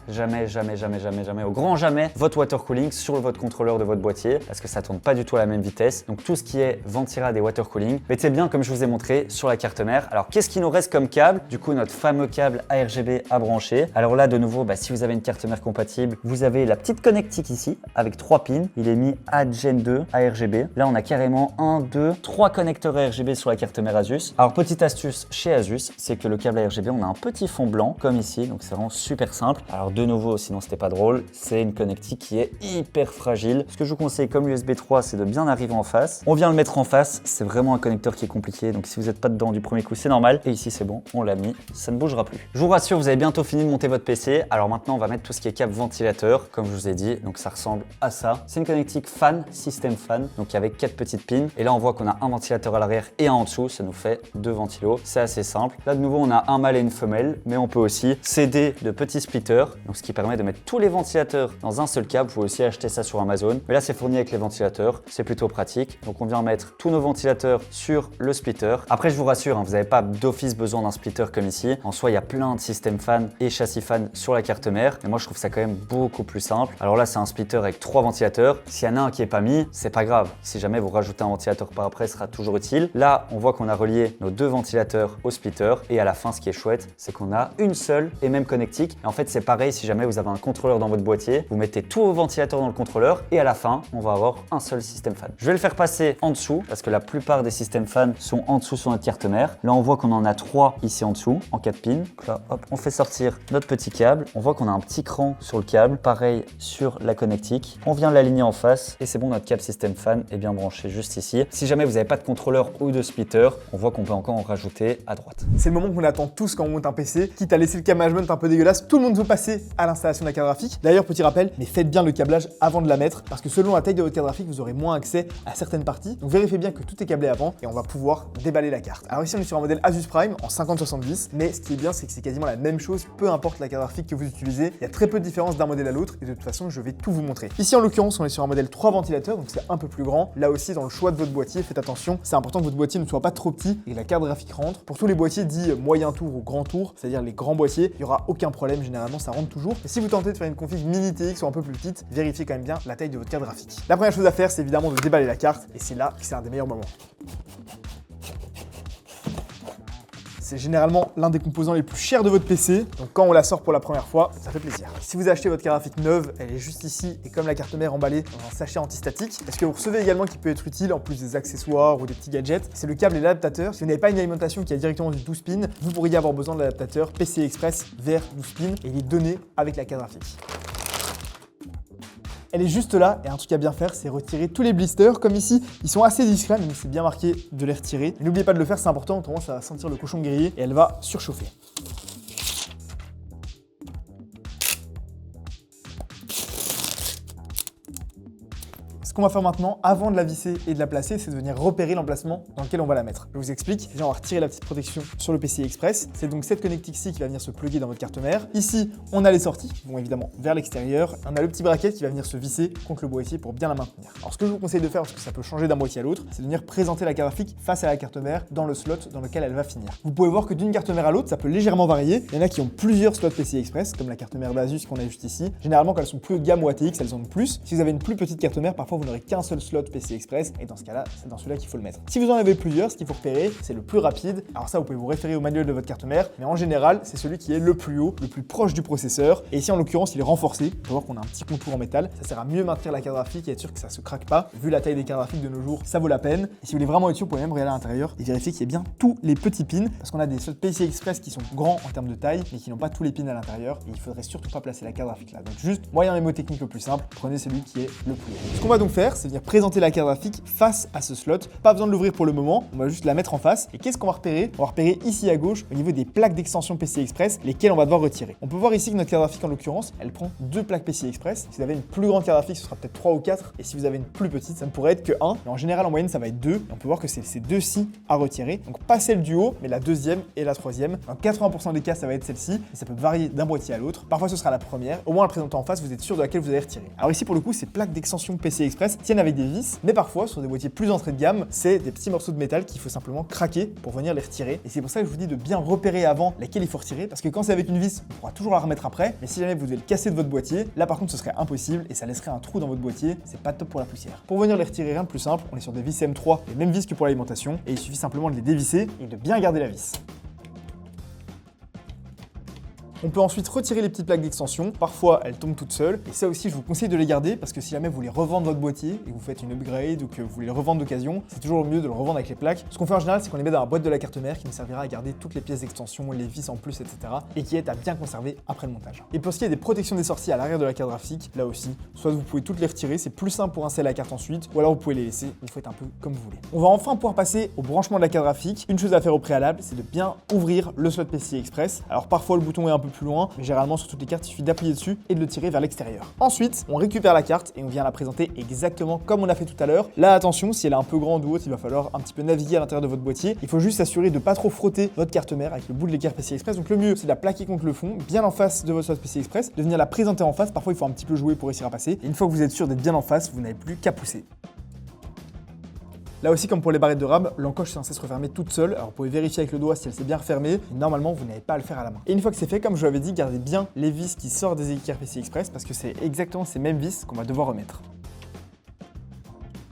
au grand jamais, votre water cooling sur votre contrôleur de votre boîtier parce que ça tourne pas du tout à la même vitesse. Donc, tout ce qui est ventirad et water cooling, mettez bien comme je vous ai montré sur la carte mère. Alors, qu'est-ce qui nous reste comme câble? Du coup, notre fameux câble ARGB à brancher. Alors là, de nouveau, si vous avez une carte mère compatible, vous avez la petite connectique ici avec 3 pins. Il est mis à Gen 2 ARGB. Là, on a carrément 1, 2, 3 connecteurs ARGB sur la carte mère Asus. Alors, petite astuce chez Asus, c'est que le câble ARGB, on a un petit fond blanc comme ici. Donc, c'est vraiment super simple. Alors, de nouveau, sinon c'était pas drôle, c'est une connectique qui est hyper fragile. Ce que je vous conseille comme USB 3, c'est de bien arriver en face. On vient le mettre en face. C'est vraiment un connecteur qui est compliqué. Donc, si vous n'êtes pas dedans du premier coup, c'est normal. Et ici, c'est bon. On l'a mis. Ça ne bougera plus. Je vous rassure, vous avez bientôt fini de monter votre PC. Alors maintenant, on va mettre tout ce qui est câble ventilateur, comme je vous ai dit. Donc, ça ressemble à ça. C'est une connectique fan, système fan. Donc, avec 4 petites pins. Et là, on voit qu'on a un ventilateur à l'arrière et un en dessous. Ça nous fait 2 ventilos. C'est assez simple. Là, de nouveau, on a un mâle et une femelle. Mais on peut aussi céder de petits splitters. Donc, ce qui permet de mettre tous les ventilateurs dans un seul câble. Vous pouvez aussi acheter ça sur Amazon. Mais là, c'est fourni avec les ventilateurs. C'est plutôt pratique. Donc, on vient mettre tous nos ventilateurs sur le splitter. Après, je vous rassure, vous n'avez pas d'office besoin d'un splitter comme ici. En soi, il y a plein de systèmes fan et châssis fan sur la carte mère. Mais moi, je trouve ça quand même beaucoup plus simple. Alors là, c'est un splitter avec 3 ventilateurs. S'il y en a un qui n'est pas mis, c'est pas grave. Si jamais vous rajoutez un ventilateur par après, ce sera toujours utile. Là, on voit qu'on a relié nos 2 ventilateurs au splitter. Et à la fin, ce qui est chouette, c'est qu'on a une seule et même connectique. Et en fait, c'est pareil si jamais vous avez un contrôleur dans votre boîtier. Vous mettez tous vos ventilateurs dans le contrôleur et à la fin, on va avoir un seul système fan. Je vais le faire passer en dessous parce que la plupart des systèmes fans sont en dessous sur notre carte mère. Là, on voit qu'on en a 3 ici en dessous, en 4 pins. Donc là, hop, on fait sortir notre petit câble. On voit qu'on a un petit cran sur le câble. Pareil sur la connectique. On vient l'aligner en face et c'est bon. bon, notre câble système fan est bien branché juste ici. Si jamais vous n'avez pas de contrôleur ou de splitter, on voit qu'on peut encore en rajouter à droite. C'est le moment qu'on attend tous quand on monte un PC, quitte à laisser le câble management un peu dégueulasse, tout le monde veut passer à l'installation de la carte graphique. D'ailleurs, petit rappel, mais faites bien le câblage avant de la mettre, parce que selon la taille de votre carte graphique, vous aurez moins accès à certaines parties. Donc vérifiez bien que tout est câblé avant et on va pouvoir déballer la carte. Alors ici, on est sur un modèle Asus Prime en 5070, mais ce qui est bien, c'est que c'est quasiment la même chose, peu importe la carte graphique que vous utilisez. Il y a très peu de différence d'un modèle à l'autre et de toute façon, je vais tout vous montrer. Ici, en l'occurrence, on est sur un modèle 3 ventilateurs, donc c'est un peu plus grand. Là aussi, dans le choix de votre boîtier, faites attention, c'est important que votre boîtier ne soit pas trop petit et que la carte graphique rentre. Pour tous les boîtiers dits moyen tour ou grand tour, c'est-à-dire les grands boîtiers, il n'y aura aucun problème, généralement ça rentre toujours. Et si vous tentez de faire une config mini TX ou un peu plus petite, vérifiez quand même bien la taille de votre carte graphique. La première chose à faire, c'est évidemment de déballer la carte et c'est là que c'est un des meilleurs moments. C'est généralement l'un des composants les plus chers de votre PC, donc quand on la sort pour la première fois, ça fait plaisir. Si vous achetez votre carte graphique neuve, elle est juste ici et comme la carte mère emballée dans un sachet antistatique. Ce que vous recevez également qui peut être utile en plus des accessoires ou des petits gadgets, c'est le câble et l'adaptateur. Si vous n'avez pas une alimentation qui a directement du 12 pins, vous pourriez avoir besoin de l'adaptateur PCI Express vers 12 pins et il est donné avec la carte graphique. Elle est juste là et un truc à bien faire, c'est retirer tous les blisters. Comme ici, ils sont assez discrets, mais c'est bien marqué de les retirer. N'oubliez pas de le faire, c'est important, autrement ça va sentir le cochon grillé et elle va surchauffer. Ce qu'on va faire maintenant, avant de la visser et de la placer, c'est de venir repérer l'emplacement dans lequel on va la mettre. Je vous explique. Déjà, on va retirer la petite protection sur le PCI Express. C'est donc cette connectique-ci qui va venir se plugger dans votre carte mère. Ici, on a les sorties, qui vont évidemment vers l'extérieur. On a le petit bracket qui va venir se visser contre le boîtier pour bien la maintenir. Alors, ce que je vous conseille de faire, parce que ça peut changer d'un boîtier à l'autre, c'est de venir présenter la carte graphique face à la carte mère dans le slot dans lequel elle va finir. Vous pouvez voir que d'une carte mère à l'autre, ça peut légèrement varier. Il y en a qui ont plusieurs slots PCI Express, comme la carte mère d'Asus qu'on a juste ici. Généralement, quand elles sont plus haut de gamme ou ATX, elles en ont plus. Si vous avez une plus petite carte mère, parfois vous n'aurez qu'un seul slot PCI Express et dans ce cas-là, c'est dans celui-là qu'il faut le mettre. Si vous en avez plusieurs, ce qu'il faut repérer, c'est le plus rapide. Alors ça, vous pouvez vous référer au manuel de votre carte mère, mais en général, c'est celui qui est le plus haut, le plus proche du processeur. Et ici, en l'occurrence, il est renforcé. Vous pouvez voir qu'on a un petit contour en métal. Ça sert à mieux maintenir la carte graphique et être sûr que ça se craque pas. Vu la taille des cartes graphiques de nos jours, ça vaut la peine. Et si vous voulez vraiment être sûr, vous pouvez même regarder à l'intérieur et vérifier qu'il y a bien tous les petits pins, parce qu'on a des slots PCI Express qui sont grands en termes de taille, mais qui n'ont pas tous les pins à l'intérieur. Et il faudrait surtout pas placer la carte graphique là. Donc juste moyen mémotechnique le plus simple, prenez celui qui est le plus haut. Ce qu'on va donc faire, c'est venir présenter la carte graphique face à ce slot. Pas besoin de l'ouvrir pour le moment, on va juste la mettre en face. Et qu'est-ce qu'on va repérer? On va repérer ici à gauche au niveau des plaques d'extension PCI Express, lesquelles on va devoir retirer. On peut voir ici que notre carte graphique en l'occurrence, elle prend 2 plaques PCI Express. Si vous avez une plus grande carte graphique, ce sera peut-être 3 ou 4. Et si vous avez une plus petite, ça ne pourrait être que 1. Mais en général, en moyenne, ça va être 2. Et on peut voir que c'est ces 2-ci à retirer. Donc pas celle du haut, mais la deuxième et la troisième. Dans 80% des cas, ça va être celle-ci. Et ça peut varier d'un boîtier à l'autre. Parfois, ce sera la première. Au moins, en le présentant en face, vous êtes sûr de laquelle vous allez retirer. Alors ici, pour le coup, ces plaques d'extension PCI Express tiennent avec des vis. Mais parfois, sur des boîtiers plus entrée de gamme, c'est des petits morceaux de métal qu'il faut simplement craquer pour venir les retirer. Et c'est pour ça que je vous dis de bien repérer avant lesquels il faut retirer, parce que quand c'est avec une vis, on pourra toujours la remettre après. Mais si jamais vous devez le casser de votre boîtier, là par contre ce serait impossible et ça laisserait un trou dans votre boîtier. C'est pas top pour la poussière. Pour venir les retirer, rien de plus simple, on est sur des vis M3, les mêmes vis que pour l'alimentation, et il suffit simplement de les dévisser et de bien garder la vis. On peut ensuite retirer les petites plaques d'extension. Parfois, elles tombent toutes seules. Et ça aussi, je vous conseille de les garder parce que si jamais vous voulez revendre votre boîtier et que vous faites une upgrade ou que vous voulez le revendre d'occasion, c'est toujours mieux de le revendre avec les plaques. Ce qu'on fait en général, c'est qu'on les met dans la boîte de la carte mère qui nous servira à garder toutes les pièces d'extension, les vis en plus, etc. et qui est à bien conserver après le montage. Et pour ce qui est des protections des sorties à l'arrière de la carte graphique, là aussi, soit vous pouvez toutes les retirer, c'est plus simple pour installer la carte ensuite, ou alors vous pouvez les laisser, vous faites un peu comme vous voulez. On va enfin pouvoir passer au branchement de la carte graphique. Une chose à faire au préalable, c'est de bien ouvrir le slot PCI Express. Alors parfois le bouton est un peu plus loin, mais généralement sur toutes les cartes, il suffit d'appuyer dessus et de le tirer vers l'extérieur. Ensuite, on récupère la carte et on vient la présenter exactement comme on l'a fait tout à l'heure. Là, attention, si elle est un peu grande ou haute, il va falloir un petit peu naviguer à l'intérieur de votre boîtier. Il faut juste s'assurer de ne pas trop frotter votre carte mère avec le bout de l'équerre PCI Express. Donc le mieux, c'est de la plaquer contre le fond, bien en face de votre slot PCI Express, de venir la présenter en face. Parfois, il faut un petit peu jouer pour réussir à passer. Et une fois que vous êtes sûr d'être bien en face, vous n'avez plus qu'à pousser. Là aussi, comme pour les barrettes de RAM, l'encoche est censée se refermer toute seule. Alors vous pouvez vérifier avec le doigt si elle s'est bien refermée. Et normalement, vous n'avez pas à le faire à la main. Et une fois que c'est fait, comme je vous l'avais dit, gardez bien les vis qui sortent des équerres PCI Express parce que c'est exactement ces mêmes vis qu'on va devoir remettre.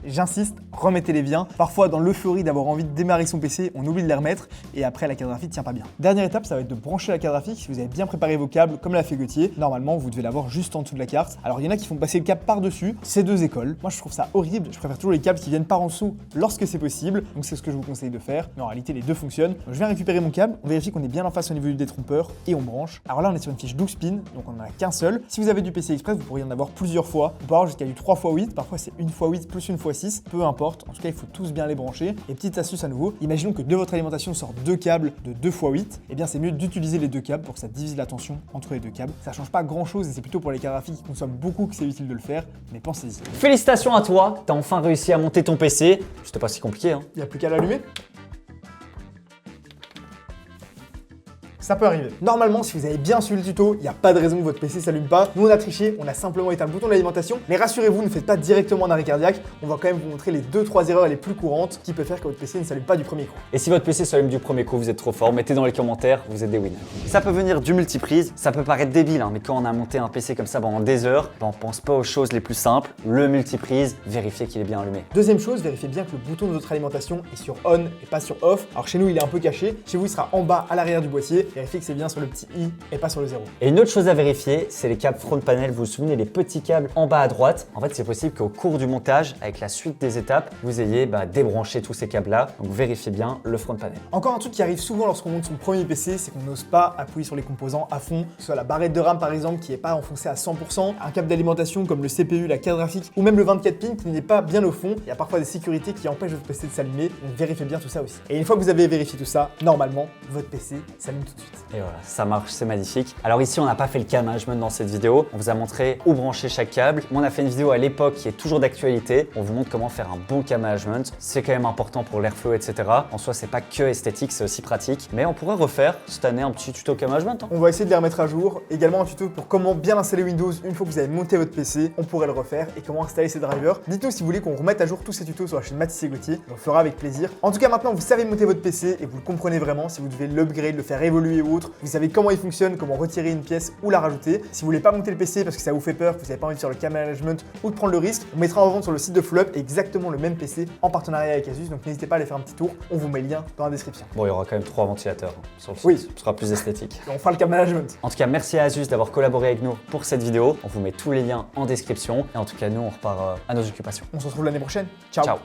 J'insiste, remettez-les bien. Parfois, dans l'euphorie d'avoir envie de démarrer son PC, on oublie de les remettre et après la carte graphique tient pas bien. Dernière étape, ça va être de brancher la carte graphique. Si vous avez bien préparé vos câbles, comme l'a fait Gauthier, normalement vous devez l'avoir juste en dessous de la carte. Alors il y en a qui font passer le câble par-dessus, c'est deux écoles. Moi je trouve ça horrible, je préfère toujours les câbles qui viennent par en dessous lorsque c'est possible. Donc c'est ce que je vous conseille de faire, mais en réalité les deux fonctionnent. Donc, je viens récupérer mon câble, on vérifie qu'on est bien en face au niveau du détrompeur et on branche. Alors là on est sur une fiche 12 pins, donc on en a qu'un seul. Si vous avez du PCI Express, vous pourriez en avoir plusieurs fois. On peut avoir jusqu'à du 3x8, parfois c'est 1x8 plus 1x6, peu importe. En tout cas il faut tous bien les brancher. Et petite astuce à nouveau, imaginons que de votre alimentation sort deux câbles de 2x8, et bien c'est mieux d'utiliser les deux câbles pour que ça divise la tension entre les deux câbles. Ça change pas grand chose et c'est plutôt pour les cartes graphiques qui consomment beaucoup que c'est utile de le faire, mais pensez-y. Félicitations à toi, t'as enfin réussi à monter ton PC. C'était pas si compliqué, hein. Il n'y a plus qu'à l'allumer. Ça peut arriver. Normalement, si vous avez bien suivi le tuto, il n'y a pas de raison que votre PC s'allume pas. Nous, on a triché, on a simplement éteint le bouton de l'alimentation. Mais rassurez-vous, ne faites pas directement un arrêt cardiaque. On va quand même vous montrer les 2-3 erreurs les plus courantes qui peuvent faire que votre PC ne s'allume pas du premier coup. Et si votre PC s'allume du premier coup, vous êtes trop fort, mettez dans les commentaires, vous êtes des winners. Ça peut venir du multiprise, ça peut paraître débile, hein, mais quand on a monté un PC comme ça pendant des heures, on pense pas aux choses les plus simples. Le multiprise, vérifiez qu'il est bien allumé. Deuxième chose, vérifiez bien que le bouton de votre alimentation est sur on et pas sur off. Alors chez nous, il est un peu caché. Chez vous, il sera en bas à l'arrière du boîtier. Vérifiez que c'est bien sur le petit i et pas sur le 0. Et une autre chose à vérifier, c'est les câbles front panel. Vous vous souvenez, les petits câbles en bas à droite. En fait, c'est possible qu'au cours du montage, avec la suite des étapes, vous ayez débranché tous ces câbles-là. Donc vérifiez bien le front panel. Encore un truc qui arrive souvent lorsqu'on monte son premier PC, c'est qu'on n'ose pas appuyer sur les composants à fond, que ce soit la barrette de RAM par exemple qui n'est pas enfoncée à 100%, un câble d'alimentation comme le CPU, la carte graphique ou même le 24 pins qui n'est pas bien au fond. Il y a parfois des sécurités qui empêchent votre PC de s'allumer, donc vérifiez bien tout ça aussi. Et une fois que vous avez vérifié tout ça, normalement, votre PC s'allume tout de suite. Et voilà, ça marche, c'est magnifique. Alors ici, on n'a pas fait le câble management dans cette vidéo. On vous a montré où brancher chaque câble. On a fait une vidéo à l'époque qui est toujours d'actualité. On vous montre comment faire un bon câble management. C'est quand même important pour l'airflow, etc. En soi, c'est pas que esthétique, c'est aussi pratique. Mais on pourrait refaire cette année un petit tuto câble management, hein. On va essayer de les remettre à jour. Également un tuto pour comment bien installer Windows une fois que vous avez monté votre PC. On pourrait le refaire et comment installer ses drivers. Dites-nous si vous voulez qu'on remette à jour tous ces tutos sur la chaîne Mathis et Gauthier. On le fera avec plaisir. En tout cas, maintenant, vous savez monter votre PC et vous le comprenez vraiment. Si vous devez l'upgrade, le faire évoluer ou autre, vous savez comment il fonctionne, comment retirer une pièce ou la rajouter. Si vous voulez pas monter le PC parce que ça vous fait peur, que vous n'avez pas envie de faire le câble management ou de prendre le risque, on mettra en vente sur le site de Flow exactement le même PC en partenariat avec Asus. Donc n'hésitez pas à aller faire un petit tour. On vous met le lien dans la description. Bon, il y aura quand même 3 ventilateurs sur le site. Oui. Ce sera plus esthétique. Et on fera le câble management. En tout cas, merci à Asus d'avoir collaboré avec nous pour cette vidéo. On vous met tous les liens en description. Et en tout cas, nous, on repart à nos occupations. On se retrouve l'année prochaine. Ciao. Ciao.